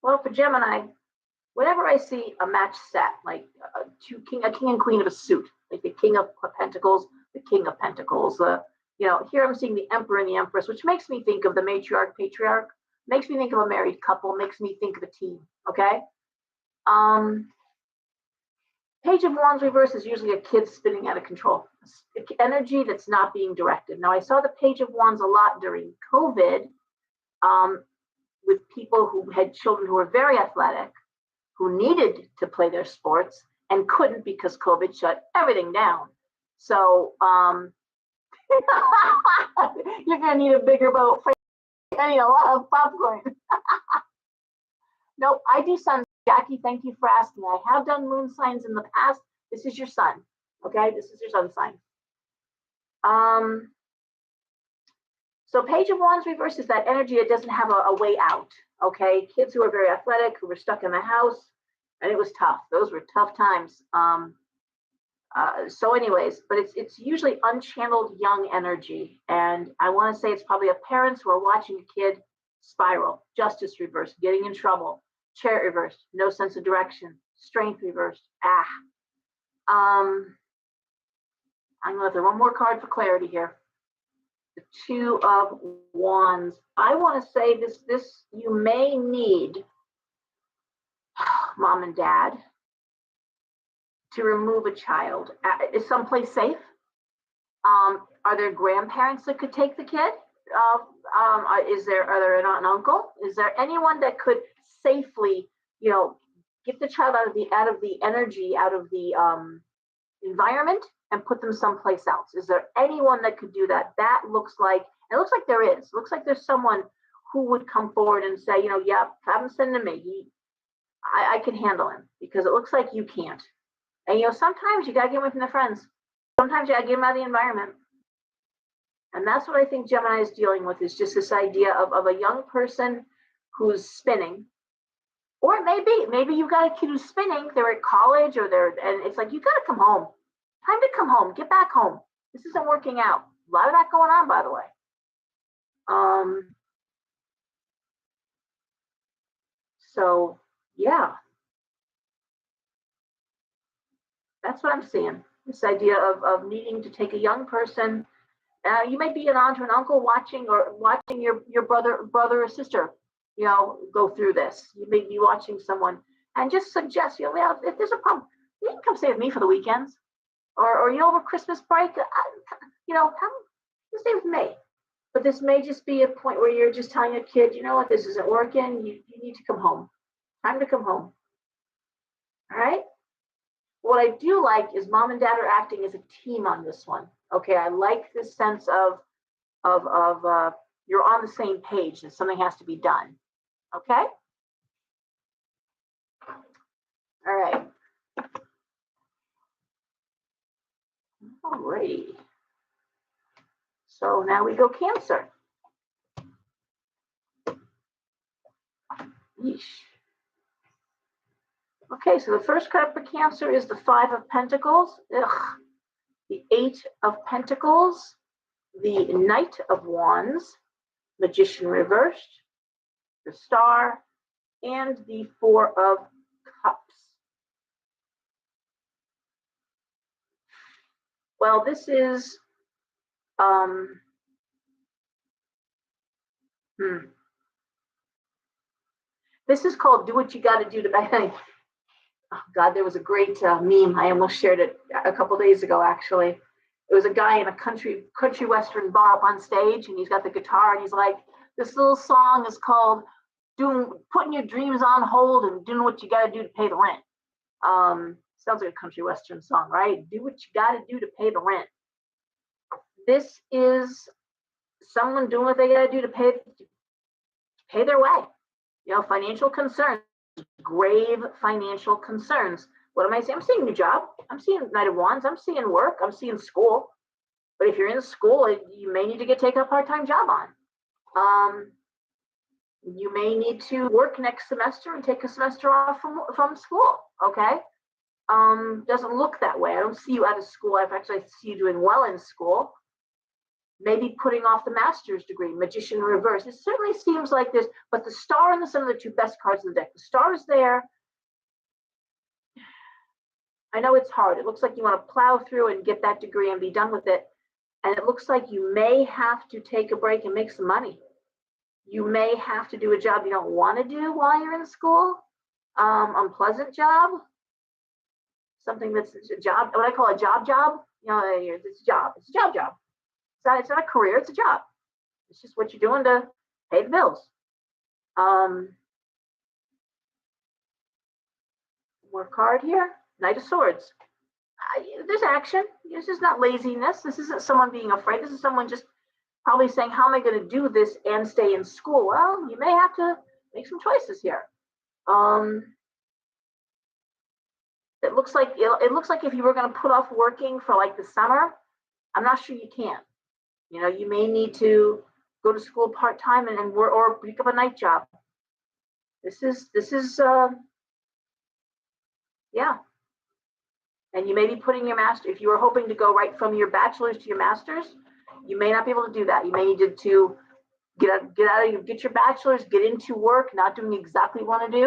Well, for Gemini, whenever I see a match set, like a king and queen of a suit, like the King of Pentacles, the King of Pentacles, here I'm seeing the Emperor and the Empress, which makes me think of the matriarch, patriarch, makes me think of a married couple, makes me think of a team, okay? Page of Wands reverse is usually a kid spinning out of control, energy that's not being directed. Now, I saw the Page of Wands a lot during COVID with people who had children who were very athletic, who needed to play their sports and couldn't because COVID shut everything down. So you're going to need a bigger boat. I need a lot of popcorn. Nope, I do sun. Jackie, thank you for asking. I have done moon signs in the past. This is your sun. Okay, this is your sun sign. So Page of Wands reverse is that energy that doesn't have a way out. Okay, kids who are very athletic, who were stuck in the house, and it was tough. Those were tough times. So anyways, but it's usually unchanneled young energy. And I want to say it's probably parents who are watching a kid spiral, justice reverse, getting in trouble, chariot reversed, no sense of direction, strength reversed. I'm going to throw one more card for clarity here. The Two of Wands. I want to say this you may need mom and dad to remove a child. Is someplace safe? Are there grandparents that could take the kid? Are there an aunt and uncle? Is there anyone that could safely, get the child out of the energy, out of the environment and put them someplace else? Is there anyone that could do that? It looks like there is. It looks like there's someone who would come forward and say, yeah, have him send to me. I can handle him, because it looks like you can't. And sometimes you gotta get away from the friends. Sometimes you gotta get them out of the environment. And that's what I think Gemini is dealing with, is just this idea of a young person who's spinning. Or maybe you've got a kid who's spinning, they're at college and it's like, you gotta come home. Time to come home, get back home. This isn't working out. A lot of that going on, by the way. So yeah. That's what I'm seeing. This idea of needing to take a young person. You might be an aunt or an uncle watching your brother or sister, go through this. You may be watching someone and just suggest, if there's a problem, you can come stay with me for the weekends, or over Christmas break, come stay with me. But this may just be a point where you're just telling a kid, what, this isn't working. You need to come home. Time to come home. All right. What I do like is mom and dad are acting as a team on this one. Okay, I like this sense of you're on the same page, that something has to be done. Okay. All right. Alrighty. So now we go Cancer. Yeesh. Okay, so the first card for Cancer is the Five of Pentacles. The Eight of Pentacles, the Knight of Wands, Magician reversed, the Star, and the Four of Cups. Well, this is this is called "Do What You Got to Do to." Oh God, there was a great meme. I almost shared it a couple days ago, actually. It was a guy in a country western bar up on stage, and he's got the guitar, and he's like, this little song is called "Putting Your Dreams on Hold and Doing What You Got to Do to Pay the Rent." Sounds like a country western song, right? Do what you got to do to pay the rent. This is someone doing what they got to do to pay their way. Financial concerns. grave financial concerns. What am I saying? I'm seeing new job. I'm seeing Knight of Wands. I'm seeing work. I'm seeing school. But if you're in school, you may need to take a part-time job on. You may need to work next semester and take a semester off from school. Okay. Doesn't look that way. I don't see you out of school. I actually see you doing well in school. Maybe putting off the master's degree, Magician reverse. It certainly seems like this, but the star and the sun are the two best cards of the deck. The star is there. I know it's hard. It looks like you want to plow through and get that degree and be done with it. And it looks like you may have to take a break and make some money. You may have to do a job you don't want to do while you're in school. Unpleasant job. Something that's a job, what I call a job. You know, it's a job. It's a job. It's not a career, it's a job. It's just what you're doing to pay the bills. More card here. Knight of Swords. There's action. This is not laziness. This isn't someone being afraid. This is someone just probably saying, how am I going to do this and stay in school? Well, you may have to make some choices here. It looks like if you were going to put off working for like the summer, I'm not sure you can. You know, you may need to go to school part-time and work or pick up a night job. This is yeah. And you may be putting your master, if you were hoping to go right from your bachelor's to your master's, you may not be able to do that. You may need to get your bachelor's, get into work, not doing exactly what you want to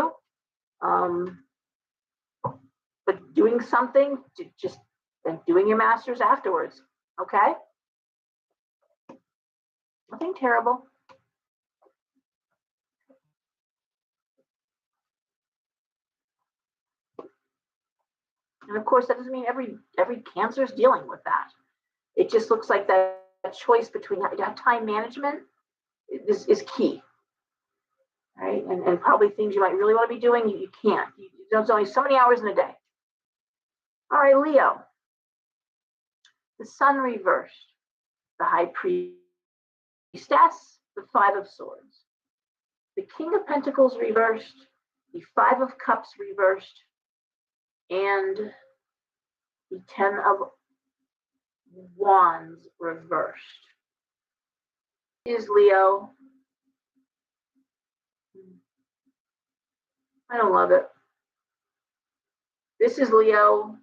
do, but doing something to just and doing your master's afterwards. Okay. Nothing terrible. And of course, that doesn't mean every Cancer is dealing with that. It just looks like that choice between time management is key, right? And probably things you might really want to be doing, you can't. There's only so many hours in a day. All right, Leo. The Sun reversed, the High Priestess, the Five of Swords, the King of Pentacles reversed, the Five of Cups reversed, and the Ten of Wands reversed. Is Leo. I don't love it. This is Leo,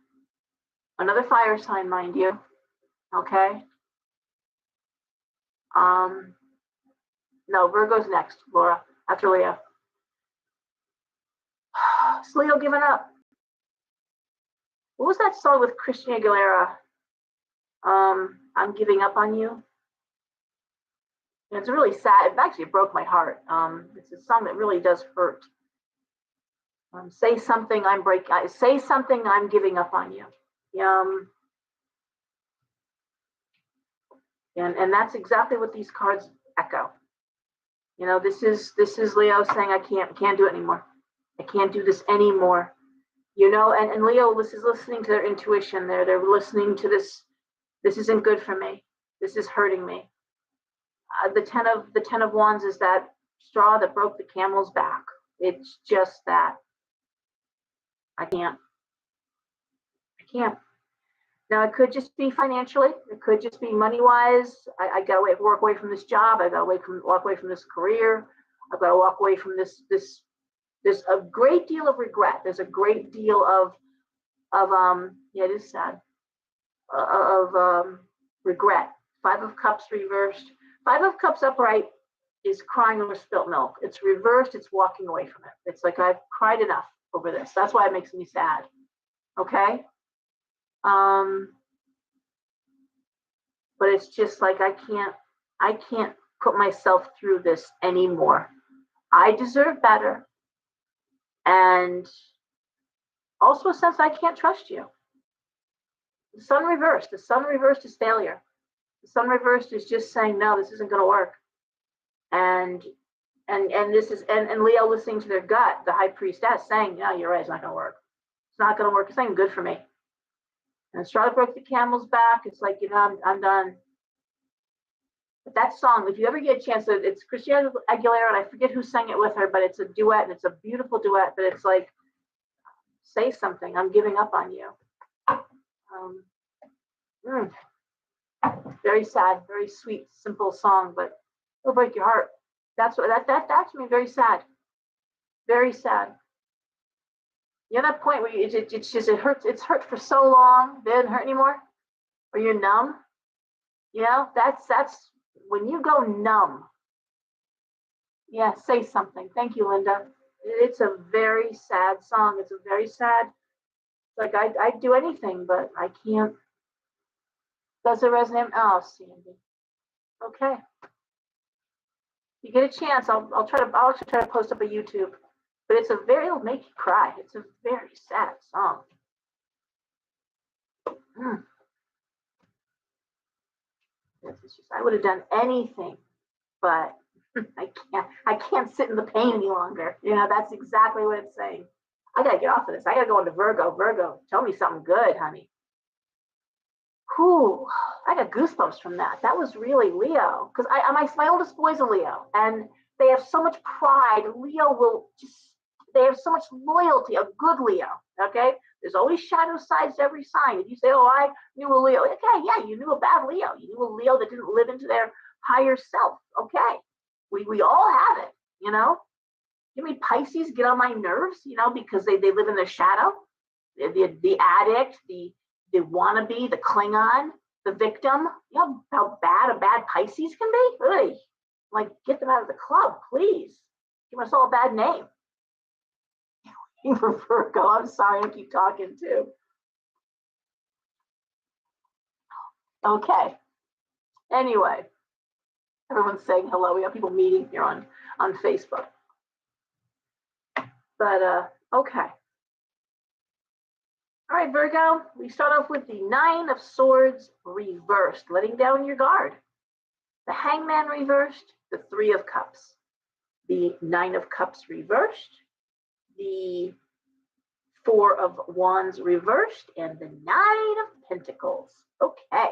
another fire sign, mind you. Okay. No, Virgo's next, Laura, after Leo. Is Leo giving up? What was that song with Christina Aguilera? I'm giving up on you. And it's really sad. Actually, it broke my heart. It's a song that really does hurt. Say something, say something, I'm giving up on you. And that's exactly what these cards echo. You know, this is Leo saying, I can't do it anymore. I can't do this anymore. You know, and Leo, this is listening to their intuition. They're listening to this. This isn't good for me. This is hurting me. The Ten of Wands is that straw that broke the camel's back. It's just that. I can't. Now, it could just be financially. It could just be money-wise. I got to walk away from this job. I got to walk away from this career. I've got to walk away from this. There's a great deal of regret. There's a great deal of yeah, it is sad. Regret. Five of Cups reversed. Five of Cups upright is crying over spilt milk. It's reversed. It's walking away from it. It's like, I've cried enough over this. That's why it makes me sad. Okay. But it's just like, I can't put myself through this anymore. I deserve better. And also a sense I can't trust you. The Sun reversed. The Sun reversed is failure. The Sun reversed is just saying, no, this isn't going to work. And this is, and Leo listening to their gut, the High Priestess saying, yeah, you're right, it's not going to work. It's not going to work. It's not even good for me. And straw that broke the camel's back. It's like, you know, I'm done. But that song, if you ever get a chance, it's Christina Aguilera, and I forget who sang it with her, but it's a duet, and it's a beautiful duet. But it's like, say something. I'm giving up on you. Um, mm, very sad, very sweet, simple song, but it'll break your heart. That's what that's me. Very sad. Very sad. You know that point where it's just it hurts. It's hurt for so long, it doesn't hurt anymore, or you're numb. You know, that's when you go numb. Yeah, say something. Thank you, Linda. It's a very sad song. It's a very sad. Like I'd do anything, but I can't. Does it resonate? Oh, Sandy. Okay. You get a chance. I'll actually try to post up a YouTube. But it'll make you cry. It's a very sad song. Mm. I would have done anything, but I can't sit in the pain any longer. You know, that's exactly what it's saying. I gotta get off of this. I gotta go into Virgo. Virgo, tell me something good, honey. Whew, I got goosebumps from that. That was really Leo. Because my oldest boy's a Leo, and they have so much pride. Leo will just, they have so much loyalty, a good Leo. Okay? There's always shadow sides to every sign. If you say, oh, I knew a Leo, okay, yeah, you knew a bad Leo. You knew a Leo that didn't live into their higher self. Okay. We all have it, you know? You mean Pisces get on my nerves, you know, because they live in their shadow? The addict, the wannabe, the Klingon, the victim. You know how bad a bad Pisces can be? Really? Like, get them out of the club, please. Give us all a bad name. For Virgo, I'm sorry, I keep talking too. Okay. Anyway, everyone's saying hello. We have people meeting here on Facebook. But okay. All right, Virgo, we start off with the Nine of Swords reversed, letting down your guard. The Hangman reversed, the Three of Cups. The Nine of Cups reversed, the Four of Wands reversed, and the Nine of Pentacles. Okay.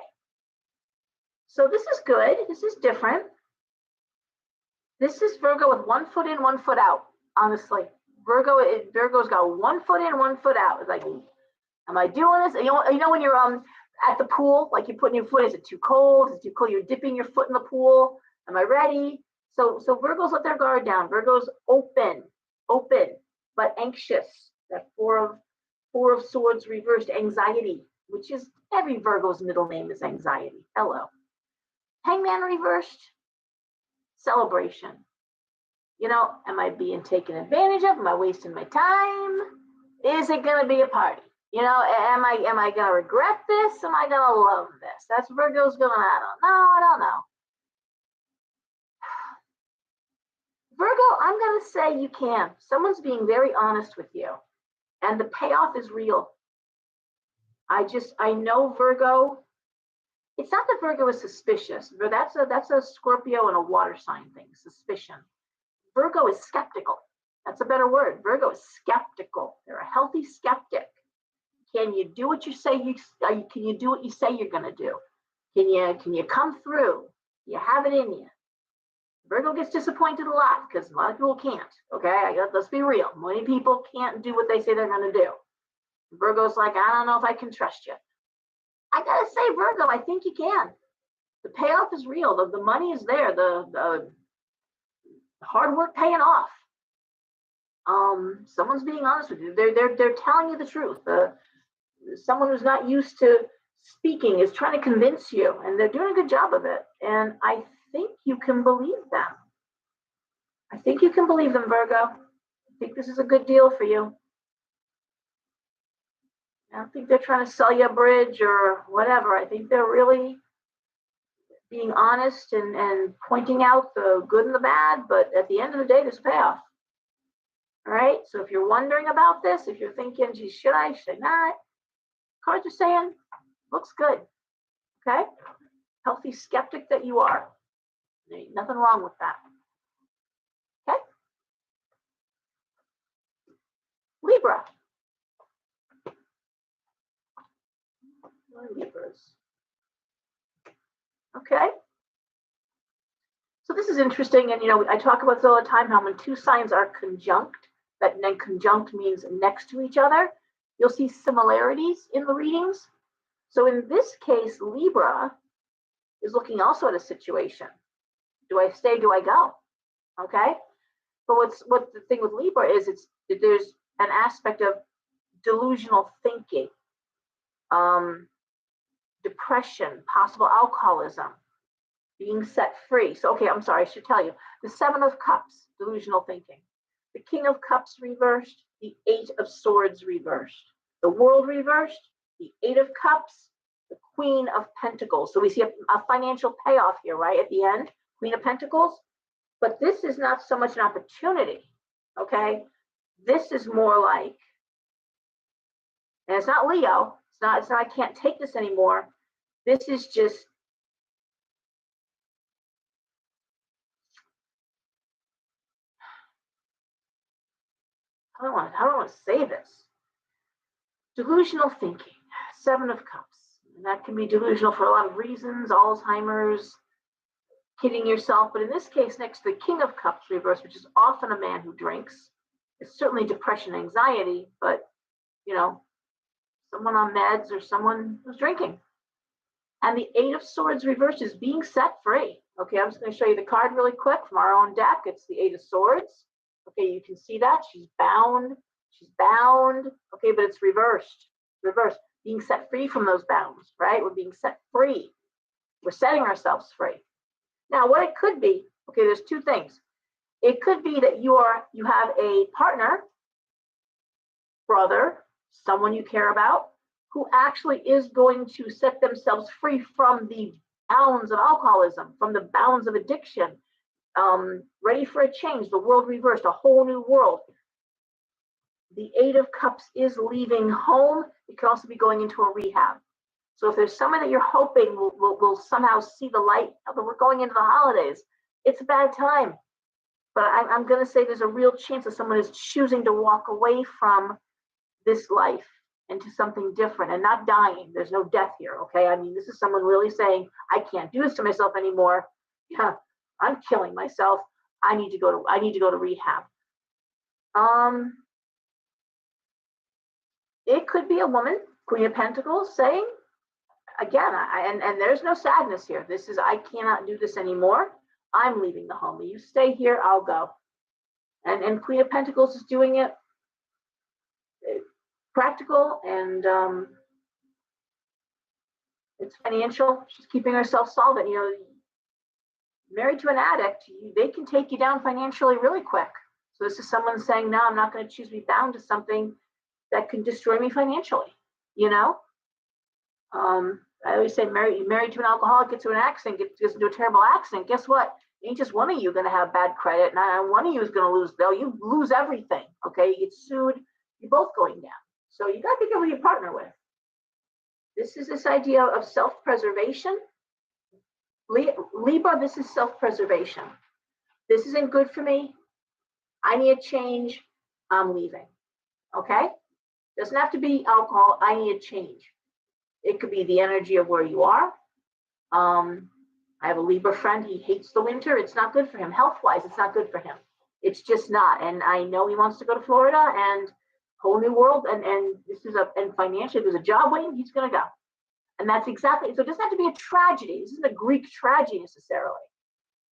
So this is good. This is different. This is Virgo with 1 foot in, 1 foot out, honestly. Virgo's got 1 foot in, 1 foot out. It's like, am I doing this? You know when you're at the pool, like you're putting your foot, is it too cold? Is it too cold? You're dipping your foot in the pool. Am I ready? So Virgos let their guard down. Virgos open, but anxious. That four of Swords reversed, anxiety, which is every Virgo's middle name is anxiety. Hello. Hangman reversed, celebration. You know, am I being taken advantage of? Am I wasting my time? Is it going to be a party? You know, am I going to regret this? Am I going to love this? That's Virgo's going, I don't know. Virgo, I'm going to say you can. Someone's being very honest with you, and the payoff is real. I know Virgo. It's not that Virgo is suspicious, but that's a Scorpio and a water sign thing, suspicion. Virgo is skeptical. That's a better word. Virgo is skeptical. They're a healthy skeptic. Can you do what you say can you do what you say you're going to do? Can you come through? You have it in you. Virgo gets disappointed a lot because a lot of people can't. Okay, let's be real. Many people can't do what they say they're going to do. Virgo's like, I don't know if I can trust you. I gotta say, Virgo, I think you can. The payoff is real. The money is there. The hard work paying off. Someone's being honest with you. They're telling you the truth. Someone who's not used to speaking is trying to convince you, and they're doing a good job of it. And I think you can believe them. I think you can believe them, Virgo. I think this is a good deal for you. I don't think they're trying to sell you a bridge or whatever. I think they're really being honest and pointing out the good and the bad, but at the end of the day, there's payoff. All right, so if you're wondering about this, if you're thinking, gee, should I not? Cards are saying, looks good, okay? Healthy skeptic that you are. There ain't nothing wrong with that, okay? Libra. Libras. Okay, this is interesting, and I talk about this all the time, how when two signs are conjunct, that then conjunct means next to each other, you'll see similarities in the readings. So in this case, Libra is looking also at a situation. Do I stay? Do I go? Okay. But what the thing with Libra is, there's an aspect of delusional thinking, depression, possible alcoholism, being set free. So, okay, I'm sorry, I should tell you. The Seven of Cups, delusional thinking. The King of Cups reversed, the Eight of Swords reversed. The World reversed, the Eight of Cups, the Queen of Pentacles. So we see a financial payoff here, right, at the end, Queen of Pentacles. But this is not so much an opportunity, okay? This is more like, and it's not Leo, it's not I can't take this anymore. This is just, I don't want to say this. Delusional thinking, Seven of Cups. And that can be delusional for a lot of reasons, Alzheimer's, kidding yourself. But in this case, next to the King of Cups reverse, which is often a man who drinks, it's certainly depression, anxiety, but, someone on meds or someone who's drinking. And the Eight of Swords reverse is being set free. Okay, I'm just going to show you the card really quick from our own deck. It's the Eight of Swords. Okay, you can see that. She's bound. She's bound. Okay, but it's reversed. Reversed. Being set free from those bounds, right? We're being set free. We're setting ourselves free. Now, what it could be, okay, there's two things. It could be that you have a partner, brother, someone you care about, who actually is going to set themselves free from the bounds of alcoholism, from the bounds of addiction, ready for a change, the world reversed, a whole new world. The Eight of Cups is leaving home. It could also be going into a rehab. So if there's someone that you're hoping will somehow see the light, we're going into the holidays, it's a bad time. But I'm going to say there's a real chance that someone is choosing to walk away from this life into something different and not dying. There's no death here, okay? I mean, this is someone really saying, I can't do this to myself anymore. Yeah, I'm killing myself. I need to go to rehab. It could be a woman, Queen of Pentacles, saying, again, and there's no sadness here. This is, I cannot do this anymore. I'm leaving the home. You stay here, I'll go. And Queen of Pentacles is doing it practical, and it's financial. She's keeping herself solvent. Married to an addict, they can take you down financially really quick. So this is someone saying, no, I'm not going to choose to be bound to something that can destroy me financially. I always say, married to an alcoholic, gets into an accident, gets into a terrible accident. Guess what? Ain't just one of you going to have bad credit, and one of you is going to lose. Though you lose everything. Okay, you get sued. You're both going down. So you got to be careful who you partner with. This is this idea of self-preservation. Libra, this is self-preservation. This isn't good for me. I need a change. I'm leaving. Okay? Doesn't have to be alcohol. I need a change. It could be the energy of where you are. I have a Libra friend. He hates the winter. It's not good for him. Health-wise, it's not good for him. It's just not. And I know he wants to go to Florida and whole new world. And this is and financially, if there's a job waiting, he's going to go. And that's exactly, so it doesn't have to be a tragedy. This isn't a Greek tragedy necessarily.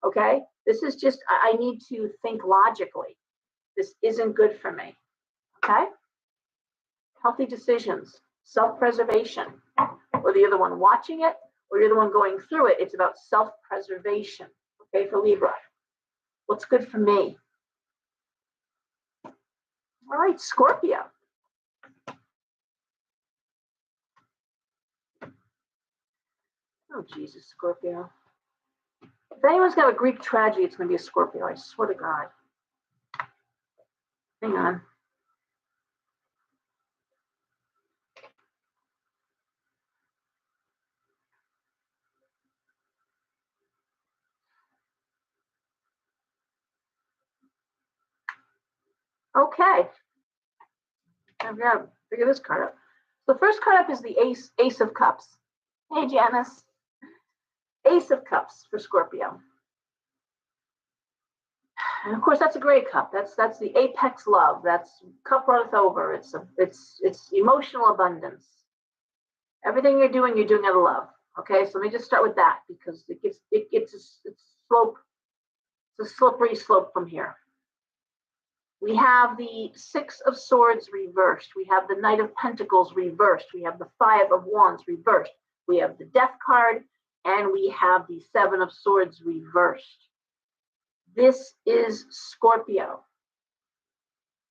Okay? This is just, I need to think logically. This isn't good for me. Okay? Healthy decisions, self-preservation. Whether you're the one watching it or you're the one going through it, it's about self-preservation. Okay, for Libra. What's good for me? All right, Scorpio. Oh, Jesus, Scorpio. If anyone's got a Greek tragedy, it's going to be a Scorpio. I swear to God. Hang on. Okay. I've got to figure this card out. The first card up is the Ace of Cups. Hey, Janice. Ace of Cups for Scorpio. And of course, that's a great cup. That's the apex love. That's cup runneth over. It's emotional abundance. Everything you're doing out of love. Okay, so let me just start with that because it's a slippery slope from here. We have the Six of Swords reversed. We have the Knight of Pentacles reversed. We have the Five of Wands reversed. We have the Death card, and we have the Seven of Swords reversed. This is Scorpio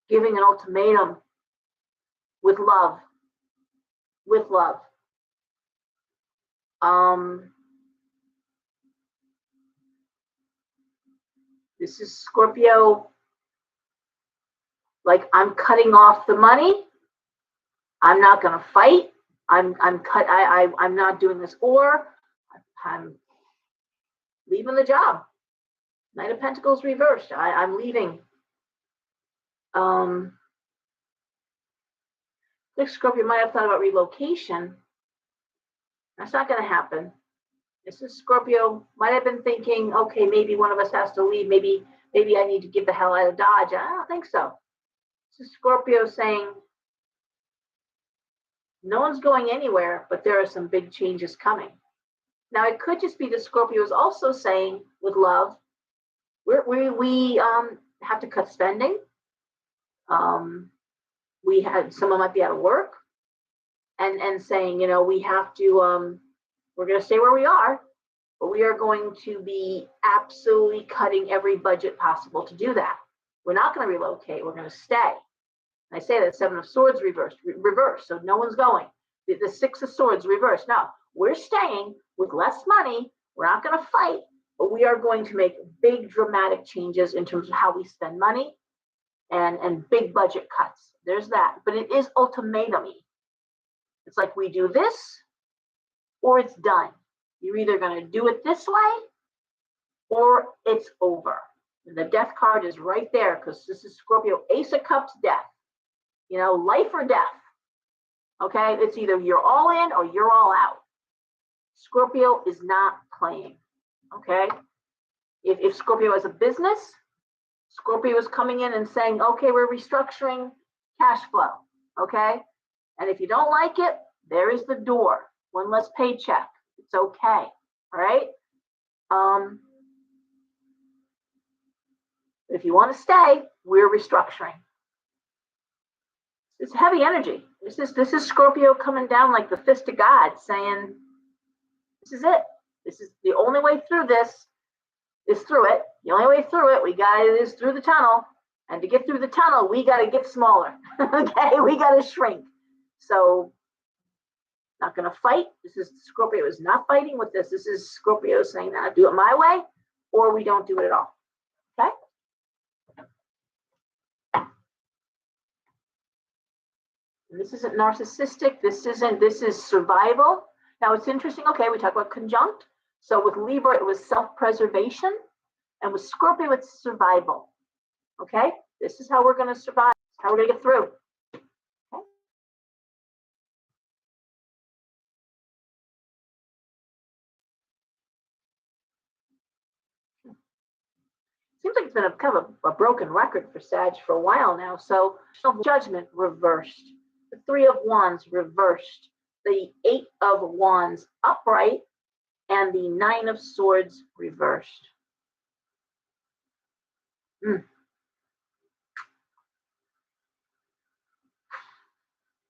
giving an ultimatum with love. With love. This is Scorpio, like, I'm cutting off the money. I'm not going to fight. I'm not doing this, or I'm leaving the job. Knight of Pentacles reversed. I'm leaving. This Scorpio might have thought about relocation. That's not going to happen. This is Scorpio might have been thinking, okay, maybe one of us has to leave. Maybe I need to get the hell out of Dodge. I don't think so. This is Scorpio saying, no one's going anywhere, but there are some big changes coming. Now, it could just be that Scorpio is also saying, with love, we have to cut spending. Someone might be out of work, and saying, we have to. We're going to stay where we are, but we are going to be absolutely cutting every budget possible to do that. We're not going to relocate. We're going to stay. And I say that Seven of Swords reversed, so no one's going. The Six of Swords reversed. Now, we're staying with less money. We're not going to fight, but we are going to make big dramatic changes in terms of how we spend money and big budget cuts. There's that. But it is ultimatum-y. It's like, we do this or it's done. You're either going to do it this way or it's over. And the Death card is right there because this is Scorpio, Ace of Cups, death. Life or death. Okay, it's either you're all in or you're all out. Scorpio is not playing. Okay, if Scorpio has a business, Scorpio is coming in and saying, okay, we're restructuring cash flow. Okay, and if you don't like it, there is the door. One less paycheck. It's okay. All right. If you want to stay, we're restructuring. It's heavy energy. This is Scorpio coming down like the fist of God, saying, this is it. This is the only way through this is through it. The only way through it, is through the tunnel. And to get through the tunnel, we got to get smaller. Okay, we got to shrink. So, not going to fight. This is Scorpio is not fighting with this. This is Scorpio saying, "Now do it my way, or we don't do it at all." Okay. And this isn't narcissistic. This is survival. Now it's interesting. Okay, we talk about conjunct. So with Libra, it was self-preservation, and with Scorpio, it's survival. Okay, this is how we're going to survive. How we're going to get through. Okay. Seems like it's been a kind of a broken record for Sag for a while now. So Judgment reversed. The Three of Wands reversed. The Eight of Wands upright. And the Nine of Swords reversed.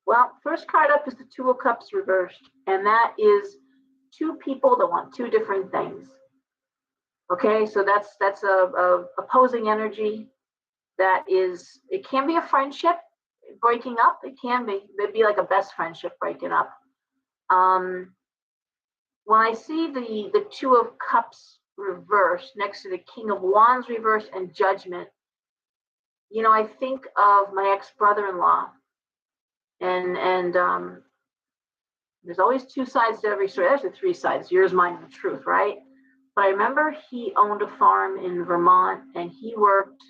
Well, first card up is the Two of Cups reversed. And that is two people that want two different things. Okay, so that's a opposing energy. That is, it can be a friendship breaking up. It can be. It'd be like a best friendship breaking up. When I see the Two of Cups reversed next to the King of Wands reversed and Judgment, I think of my ex-brother-in-law, and there's always two sides to every story. There's three sides: yours, mine, and the truth, right? But I remember he owned a farm in Vermont, and he worked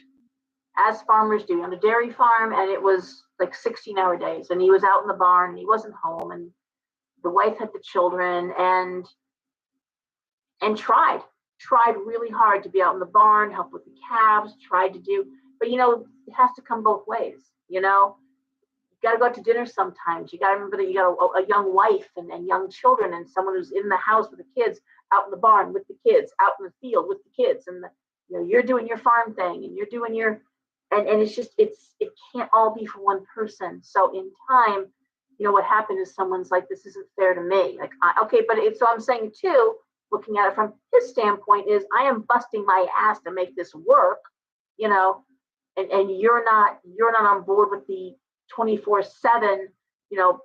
as farmers do on a dairy farm, and it was like 16-hour days, and he was out in the barn, and he wasn't home, and the wife had the children, and tried tried really hard to be out in the barn, help with the calves, tried to do, but you know, it has to come both ways, you know. You got to go out to dinner sometimes. You got to remember that you got a young wife and young children and someone who's in the house with the kids, out in the barn with the kids, out in the field with the kids, and you know, you're doing your farm thing and you're doing your, and it's just, it can't all be for one person. So in time, you know, what happened is someone's like, this isn't fair to me. Like, okay, but it's, so I'm saying too, looking at it from his standpoint is I am busting my ass to make this work, you know, and you're not on board with the 24/7, you know,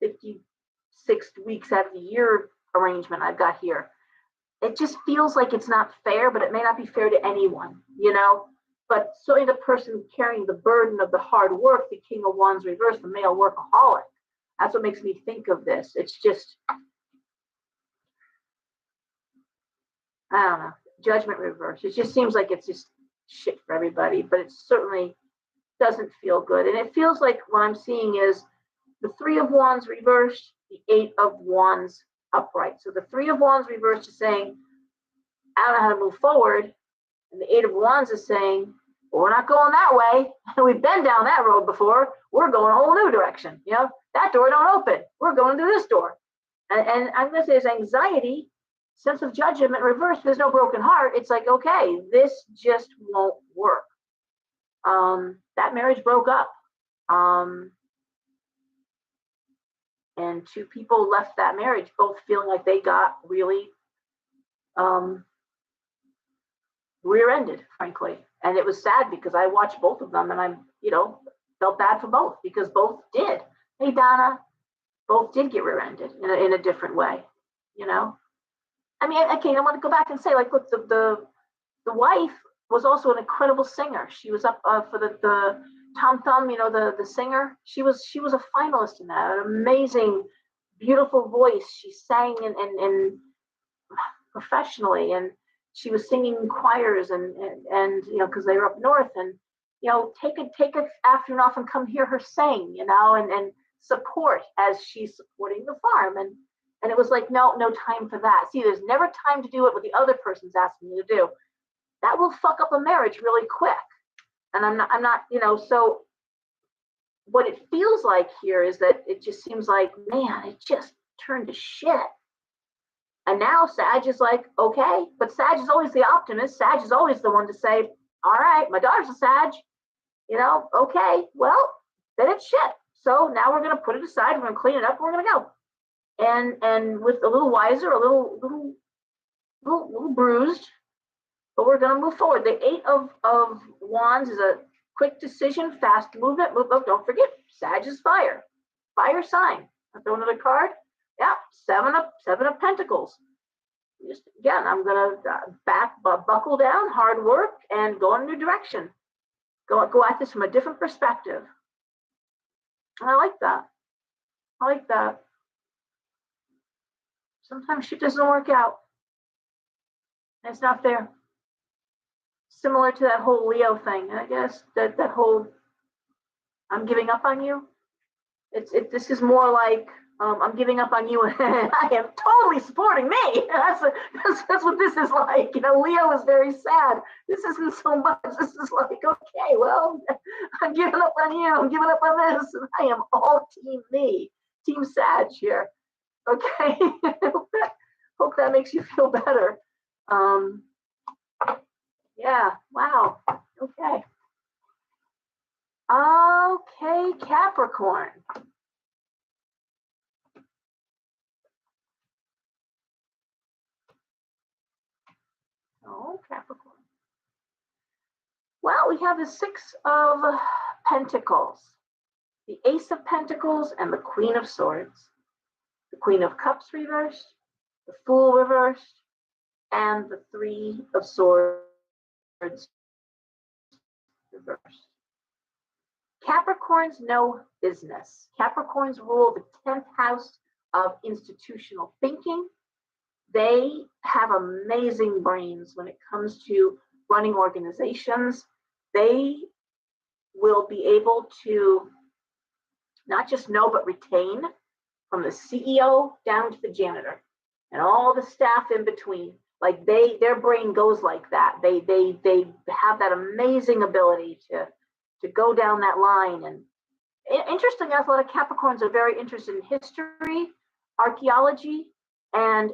56 weeks out of the year arrangement I've got here. It just feels like it's not fair, but it may not be fair to anyone, you know. But certainly the person carrying the burden of the hard work, the King of Wands reverse, the male workaholic, that's what makes me think of this. It's just, I don't know, Judgment reverse. It just seems like it's just shit for everybody, but it certainly doesn't feel good. And it feels like what I'm seeing is the Three of Wands reversed, the Eight of Wands upright. So the Three of Wands reversed is saying, I don't know how to move forward. And the Eight of Wands is saying, well, we're not going that way. We've been down that road before. We're going a whole new direction. You know, that door don't open. We're going through this door. And I'm going to say there's anxiety, sense of judgment reversed. There's no broken heart. It's like, okay, this just won't work. That marriage broke up. And two people left that marriage both feeling like they got really rear-ended, frankly. And it was sad because I watched both of them and I'm, you know, felt bad for both because both did. Hey, Donna, both did get rear-ended in a different way, you know? I mean, okay, I want to go back and say, like, look, the wife was also an incredible singer. She was up for the Tom Thumb, you know, the singer. She was a finalist in that, an amazing, beautiful voice. She sang and professionally, and she was singing in choirs and you know, because they were up north, and you know, take a afternoon off and come hear her sing, you know, and support as she's supporting the farm. And it was like, no time for that. See, there's never time to do what the other person's asking you to do. That will fuck up a marriage really quick. And I'm not, you know, so what it feels like here is that it just seems like, man, it just turned to shit. And now Sag is like, okay, but Sag is always the optimist. Sag is always the one to say, all right, my daughter's a Sag, you know, okay, well, then it's shit. So now we're going to put it aside. We're going to clean it up. We're going to go. And with a little wiser, a little bruised, but we're going to move forward. The Eight of Wands is a quick decision, fast movement. Don't forget, Sag is fire sign. I'll throw another card. Yeah, seven of Pentacles. Just again, I'm gonna buckle down, hard work, and go in a new direction. Go at this from a different perspective. And I like that. Sometimes shit doesn't work out. And it's not fair. Similar to that whole Leo thing. And I guess that whole I'm giving up on you. This is more like I'm giving up on you and I am totally supporting me. That's what this is like. You know, Leo is very sad. This isn't so much. This is like, okay, well, I'm giving up on you. I'm giving up on this. And I am all team me, team Sag here. Okay. Hope that makes you feel better. Yeah, wow. Okay. Okay, Capricorn. Oh, Capricorn. Well, we have the Six of Pentacles, the Ace of Pentacles, and the Queen of Swords. The Queen of Cups reversed, the Fool reversed, and the Three of Swords reversed. Capricorns know business. Capricorns rule the 10th house of institutional thinking. They have amazing brains when it comes to running organizations. They will be able to not just know, but retain from the CEO down to the janitor and all the staff in between. Like their brain goes like that. They have that amazing ability to go down that line. And interesting enough, a lot of Capricorns are very interested in history, archaeology, and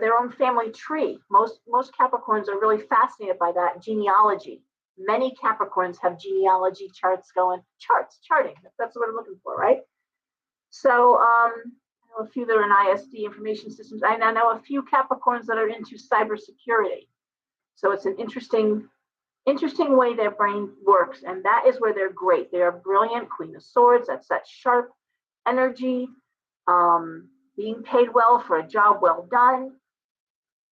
their own family tree. Most Capricorns are really fascinated by that, genealogy. Many Capricorns have genealogy charts going. Charting. That's what I'm looking for, right? So I know a few that are in ISD, information systems. I know a few Capricorns that are into cybersecurity. So it's an interesting way their brain works, and that is where they're great. They are brilliant. Queen of Swords, that's that sharp energy, being paid well for a job well done.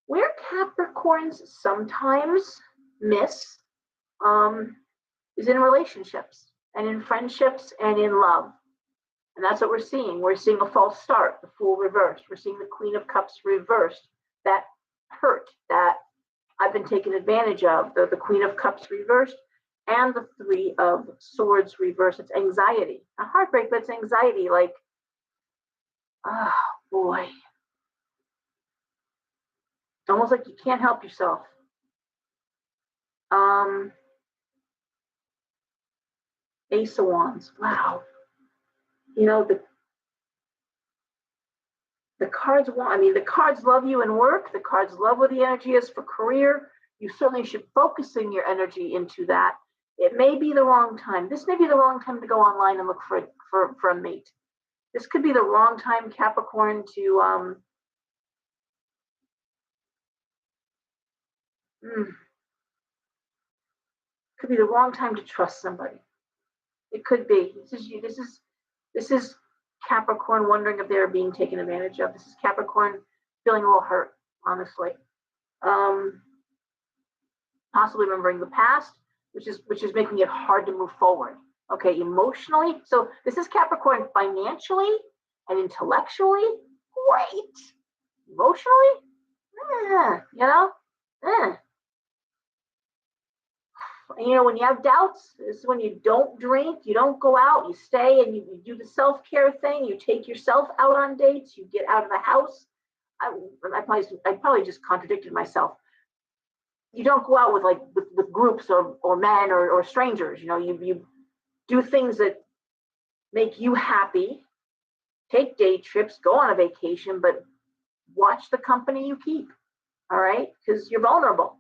Where Capricorns sometimes miss is in relationships and in friendships and in love. And that's what we're seeing. We're seeing a false start, the Fool reversed. We're seeing the Queen of Cups reversed. That hurt, that I've been taken advantage of, the Queen of Cups reversed, and the Three of Swords reversed. It's anxiety. A heartbreak, but it's anxiety. Like, oh boy. Almost like you can't help yourself. Ace of Wands. Wow. You know, the cards the cards love you in work. The cards love what the energy is for career. You certainly should focusing your energy into that. It may be the wrong time. This may be the wrong time to go online and look for a mate. This could be the wrong time, Capricorn, to could be the wrong time to trust somebody. It could be. This is Capricorn wondering if they're being taken advantage of. This is Capricorn feeling a little hurt, honestly. Possibly remembering the past, which is making it hard to move forward. Okay, emotionally. So this is Capricorn financially and intellectually. Great. Emotionally, when you have doubts, this is when you don't drink, you don't go out, you stay and you do the self-care thing. You take yourself out on dates, you get out of the house. I probably just contradicted myself. You don't go out with groups or men or strangers. You do things that make you happy. Take day trips, go on a vacation, but watch the company you keep. All right, because you're vulnerable.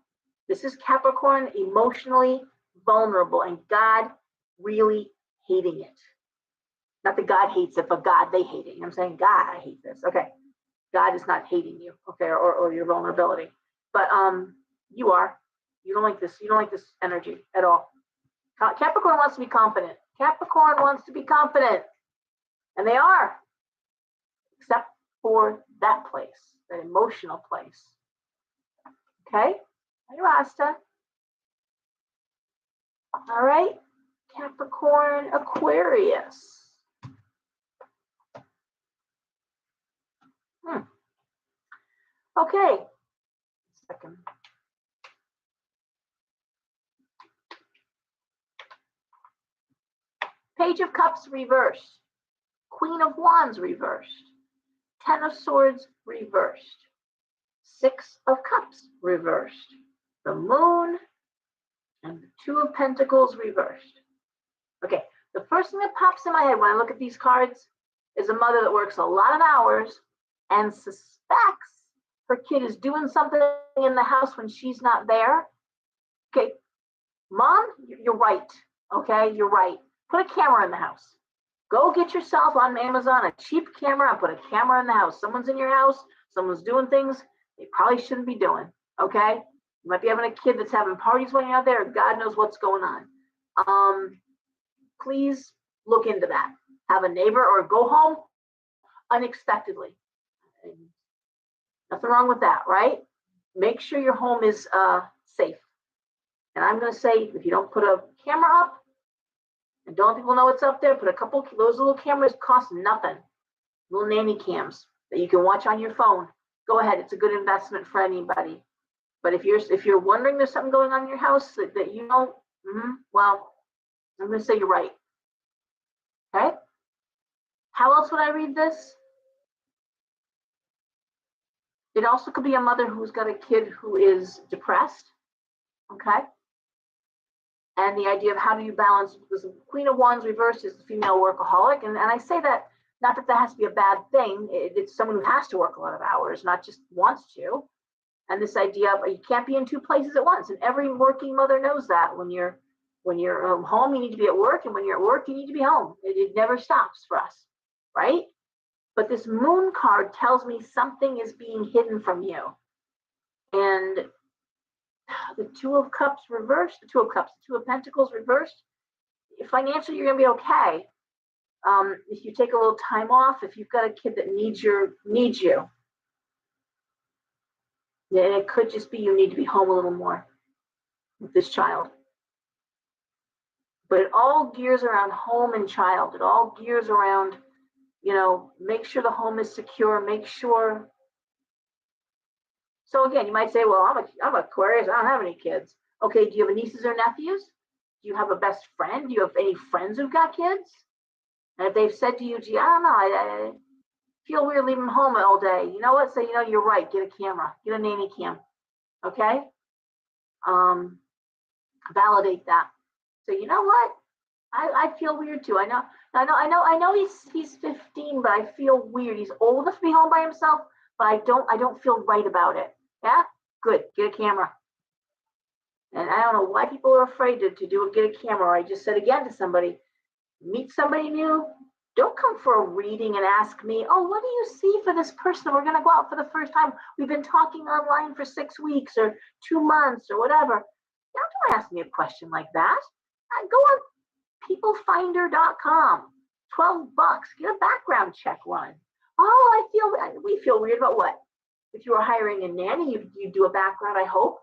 This is Capricorn emotionally vulnerable, and God really hating it. Not that God hates it, but God, they hate it. I'm saying, God, I hate this. Okay, God is not hating you, okay, or your vulnerability, but you are. You don't like this. You don't like this energy at all. Capricorn wants to be confident. Capricorn wants to be confident, and they are, except for that place, that emotional place. Okay, hey Rasta. All right, Capricorn, Aquarius. Okay, second. Page of Cups reversed. Queen of Wands reversed. Ten of Swords reversed. Six of Cups reversed. The Moon and the Two of Pentacles reversed. Okay, the first thing that pops in my head when I look at these cards is a mother that works a lot of hours and suspects her kid is doing something in the house when she's not there. Okay, Mom, you're right. Okay, you're right. Put a camera in the house. Go get yourself on Amazon a cheap camera and put a camera in the house. Someone's in your house, someone's doing things they probably shouldn't be doing. Okay, you might be having a kid that's having parties when you're out there. God knows what's going on. Please look into that. Have a neighbor or go home unexpectedly. Nothing wrong with that, right? Make sure your home is safe. And I'm going to say, if you don't put a camera up and don't let people know it's up there, put a couple, those little cameras cost nothing. Little nanny cams that you can watch on your phone. Go ahead. It's a good investment for anybody. But if you're wondering there's something going on in your house that you don't, well, I'm going to say you're right. Okay. How else would I read this? It also could be a mother who's got a kid who is depressed, okay? And the idea of how do you balance, because the Queen of Wands reversed is the female workaholic. And I say that, not that that has to be a bad thing. It's someone who has to work a lot of hours, not just wants to. And this idea of you can't be in two places at once. And every working mother knows that when you're home, you need to be at work. And when you're at work, you need to be home. It never stops for us, right? But this moon card tells me something is being hidden from you. And the Two of Cups reversed, the Two of Pentacles reversed. Financially, you're going to be okay. If you take a little time off, if you've got a kid that needs you, then it could just be you need to be home a little more with this child. But it all gears around home and child. It all gears around, make sure the home is secure, make sure. So again, you might say, well, I'm Aquarius, I don't have any kids. Okay, do you have nieces or nephews? Do you have a best friend? Do you have any friends who've got kids? And if they've said to you, gee, I don't know, I feel weird leaving home all day. You know what? Say, you're right. Get a camera. Get a nanny cam. Okay? Validate that. So you know what? I feel weird too. I know he's 15, but I feel weird. He's old enough to be home by himself, but I don't feel right about it. Yeah? Good. Get a camera. And I don't know why people are afraid to get a camera. I just said again to somebody, meet somebody new. Don't come for a reading and ask me, oh, what do you see for this person? We're going to go out for the first time. We've been talking online for 6 weeks or 2 months or whatever. Don't ask me a question like that. Go on peoplefinder.com. $12. Get a background check run. Oh, we feel weird about what? If you were hiring a nanny, you do a background, I hope.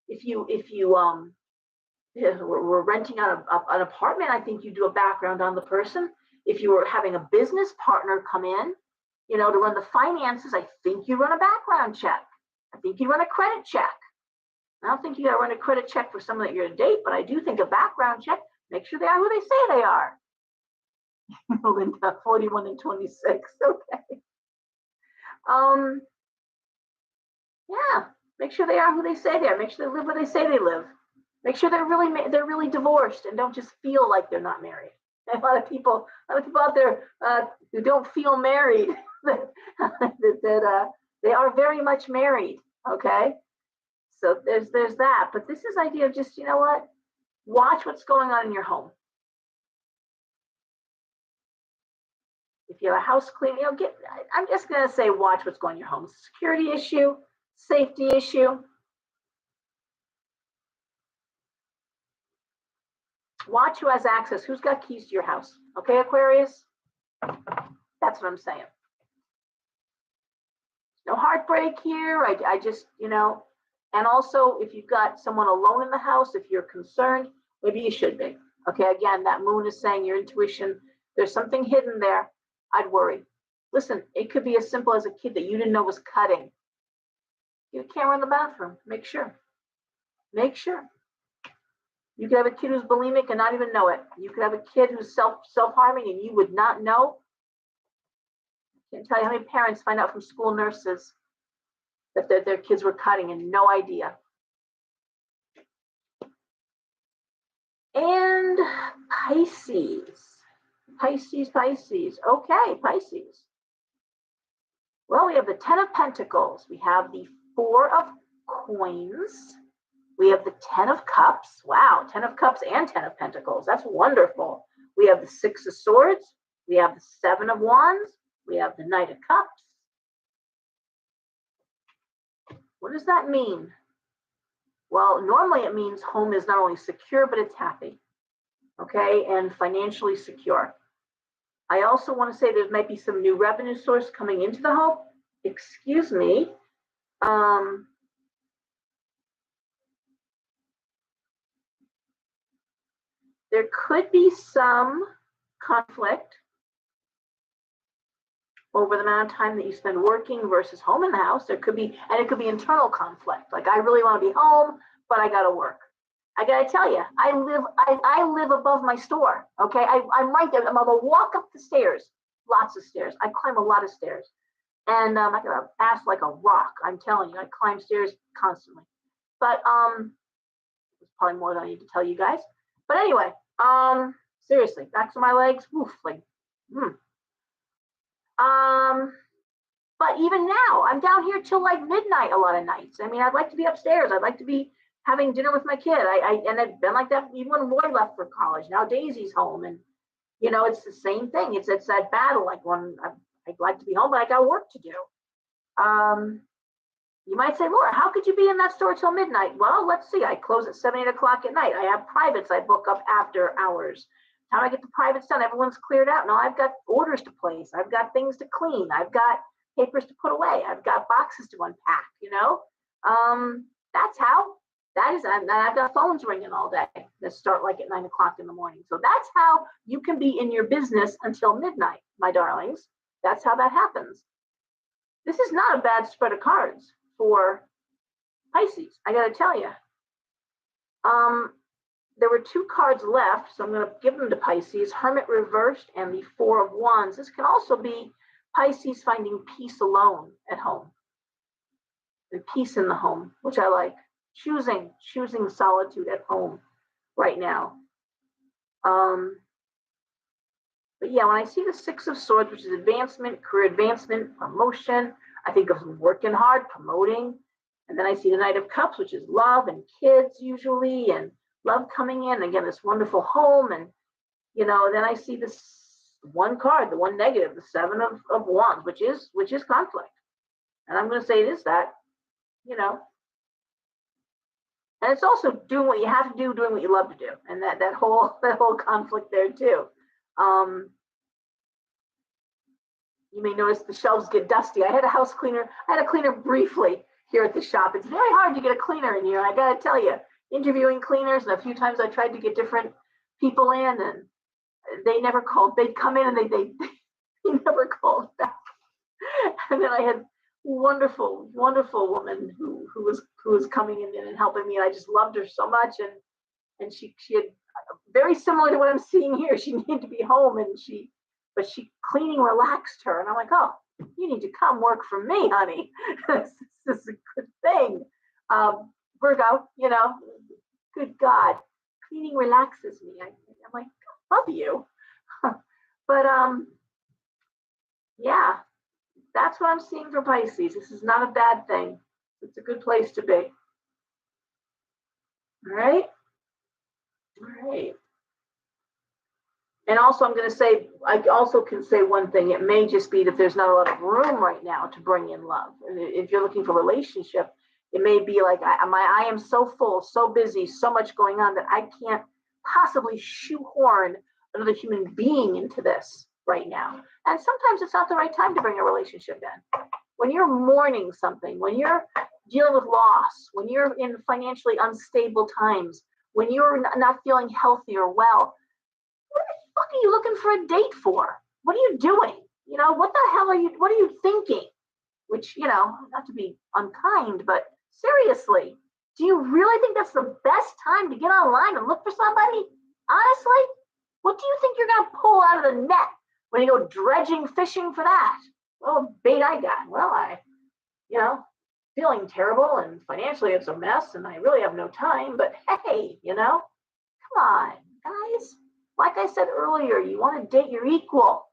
If we're renting out an apartment, I think you do a background on the person. If you were having a business partner come in, to run the finances, I think you run a background check. I think you run a credit check. I don't think you got to run a credit check for someone that you're to date, but I do think a background check, make sure they are who they say they are. Linda, 41 and 26. Okay. Yeah, make sure they are who they say they are. Make sure they live where they say they live. Make sure they're really divorced and don't just feel like they're not married. A lot of people out there who don't feel married, that they are very much married. Okay, so there's that. But this is idea of just watch what's going on in your home. If you have a house clean, I'm just gonna say watch what's going on in your home. Security issue, safety issue. Watch who has access. Who's got keys to your house? Okay, Aquarius? That's what I'm saying. No heartbreak here. I just, and also if you've got someone alone in the house, if you're concerned, maybe you should be. Okay, again, that moon is saying your intuition, there's something hidden there. I'd worry. Listen, it could be as simple as a kid that you didn't know was cutting. Get a camera in the bathroom. Make sure. You could have a kid who's bulimic and not even know it. You could have a kid who's self-harming and you would not know. I can't tell you how many parents find out from school nurses that their kids were cutting and no idea. And Pisces. Okay, Pisces. Well, we have the 10 of Pentacles. We have the 4 of Coins. We have the 10 of Cups. Wow, 10 of Cups and 10 of Pentacles. That's wonderful. We have the 6 of Swords. We have the 7 of Wands. We have the Knight of Cups. What does that mean? Well, normally it means home is not only secure, but it's happy. Okay, and financially secure. I also want to say there might be some new revenue source coming into the home. Excuse me. There could be some conflict over the amount of time that you spend working versus home in the house. There could be, and it could be internal conflict. Like, I really want to be home, but I got to work. I got to tell you, I live above my store. Okay, I'm right there. I'm going to walk up the stairs, lots of stairs. I climb a lot of stairs. And I got an ass like a rock. I'm telling you, I climb stairs constantly. But there's probably more than I need to tell you guys. But anyway, seriously, backs of my legs, woof, like, But even now, I'm down here till like midnight a lot of nights. I mean, I'd like to be upstairs. I'd like to be having dinner with my kid. And I've been like that even when Roy left for college. Now Daisy's home, and it's the same thing. It's that battle. Like when I'd like to be home, but I got work to do. You might say, Laura, how could you be in that store till midnight? Well, let's see. I close at 7, 8 o'clock at night. I have privates I book up after hours. Time I get the privates done, everyone's cleared out. Now I've got orders to place. I've got things to clean. I've got papers to put away. I've got boxes to unpack, That's how that is. And I've got phones ringing all day that start like at 9 o'clock in the morning. So that's how you can be in your business until midnight, my darlings. That's how that happens. This is not a bad spread of cards for Pisces, I got to tell you. There were 2 cards left, so I'm going to give them to Pisces, Hermit reversed and the 4 of Wands. This can also be Pisces finding peace alone at home and peace in the home, which I like. Choosing solitude at home right now. But yeah, when I see the 6 of Swords, which is advancement, career advancement, promotion, I think of working hard, promoting. And then I see the Knight of Cups, which is love and kids usually, and love coming in. Again, this wonderful home. And, then I see this one card, the one negative, the 7 of Wands, which is conflict. And I'm going to say it is that, and it's also doing what you have to do, doing what you love to do. And that whole conflict there too. You may notice the shelves get dusty. I had a cleaner briefly here at the shop. It's very hard to get a cleaner in here. I got to tell you, interviewing cleaners, and a few times I tried to get different people in, and they never called. They'd come in and they never called back. And then I had wonderful woman who was coming in and helping me, and I just loved her so much. And she had very similar to what I'm seeing here. She needed to be home, but cleaning relaxed her, and I'm like, oh, you need to come work for me, honey. This is a good thing. Virgo, good God, cleaning relaxes me. I'm like, I love you. But yeah, that's what I'm seeing for Pisces. This is not a bad thing. It's a good place to be. All right. And also, I'm going to say, I also can say one thing. It may just be that there's not a lot of room right now to bring in love. If you're looking for a relationship, it may be like I am so full, so busy, so much going on that I can't possibly shoehorn another human being into this right now. And sometimes it's not the right time to bring a relationship in. When you're mourning something, when you're dealing with loss, when you're in financially unstable times, when you're not feeling healthy or well, what the fuck are you looking for a date for? What are you doing? What the hell what are you thinking? Which, not to be unkind, but seriously, do you really think that's the best time to get online and look for somebody? Honestly, what do you think you're going to pull out of the net when you go dredging, fishing for that? Well, bait I got. Well, feeling terrible and financially it's a mess and I really have no time, but hey, come on, guys. Like I said earlier, you want to date your equal.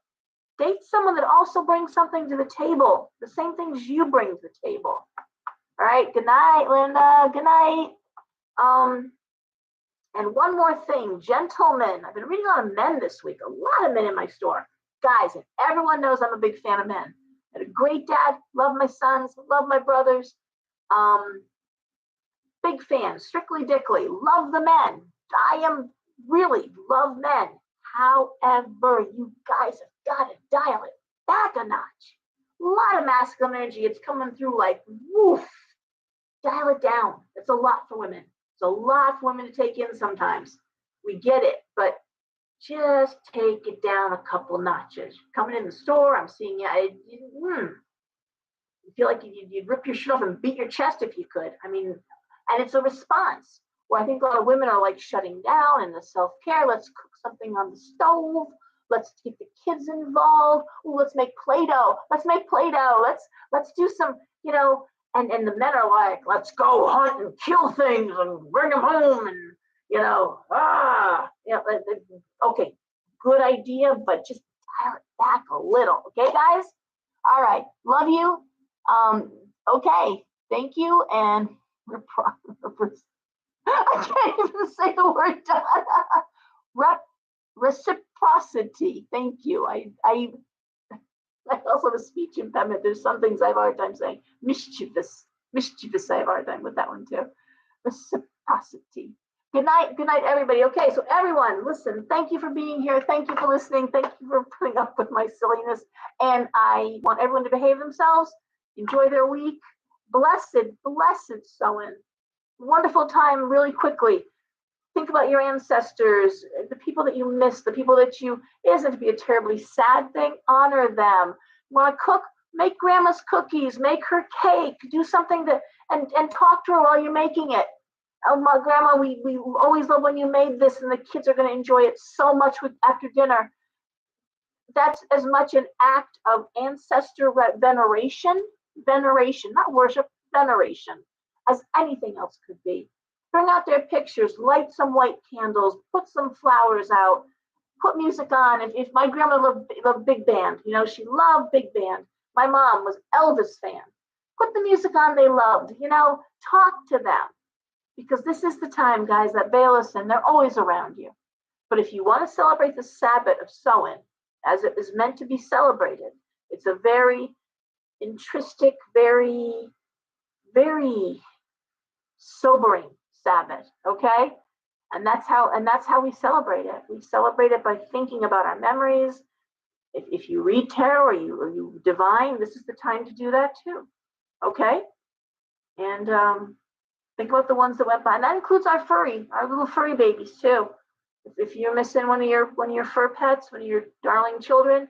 Date someone that also brings something to the table, the same things you bring to the table. All right, good night, Linda. Good night. And one more thing, gentlemen. I've been reading a lot of men this week, a lot of men in my store. Guys, and everyone knows I'm a big fan of men. I had a great dad, love my sons, love my brothers. Big fan, Strictly Dickly, love the men. I am really love men. However, you guys have got to dial it back a notch. A lot of masculine energy. It's coming through like, woof. Dial it down. It's a lot for women. It's a lot for women to take in sometimes. We get it, but just take it down a couple notches. Coming in the store, I'm seeing you feel like you'd rip your shirt off and beat your chest if you could. I mean, and it's a response where I think a lot of women are like shutting down and the self-care. Let's cook something on the stove. Let's get the kids involved. Ooh, let's make Play-Doh. Let's make Play-Doh. Let's do some, and the men are like, let's go hunt and kill things and bring them home and, okay, good idea, but just dial it back a little. Okay, guys? All right. Love you. Okay. Thank you. And I can't even say the word done. Reciprocity. Thank you. I also have a speech impediment. There's some things I have a hard time saying. Mischievous. I have a hard time with that one too. Reciprocity. Good night, everybody. Okay, so everyone, listen, thank you for being here. Thank you for listening. Thank you for putting up with my silliness. And I want everyone to behave themselves, enjoy their week. Blessed sewing. Wonderful time really quickly. Think about your ancestors, the people that you miss, the people that it isn't to be a terribly sad thing, honor them. You want to cook? Make grandma's cookies, make her cake, do something and talk to her while you're making it. Oh, my grandma, we always love when you made this, and the kids are going to enjoy it so much after dinner. That's as much an act of ancestor veneration, not worship, veneration, as anything else could be. Bring out their pictures, light some white candles, put some flowers out, put music on. If my grandma loved big band, she loved big band. My mom was Elvis fan. Put the music on they loved, talk to them. Because this is the time, guys, that veil us in. They're always around you. But if you want to celebrate the Sabbath of sewing, as it is meant to be celebrated, it's a very intrinsic, very, very sobering Sabbath, okay? And that's how we celebrate it. We celebrate it by thinking about our memories. If you read tarot or you divine, this is the time to do that too, okay? And think about the ones that went by, and that includes our little furry babies too. If you're missing one of your fur pets, one of your darling children,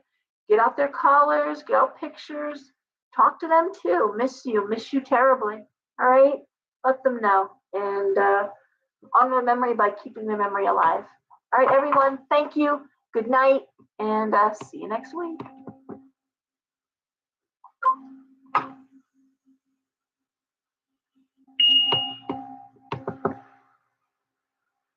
get out their collars, get out pictures, talk to them too. Miss you terribly. All right, let them know, and honor their memory by keeping their memory alive. All right, everyone, thank you. Good night, and see you next week.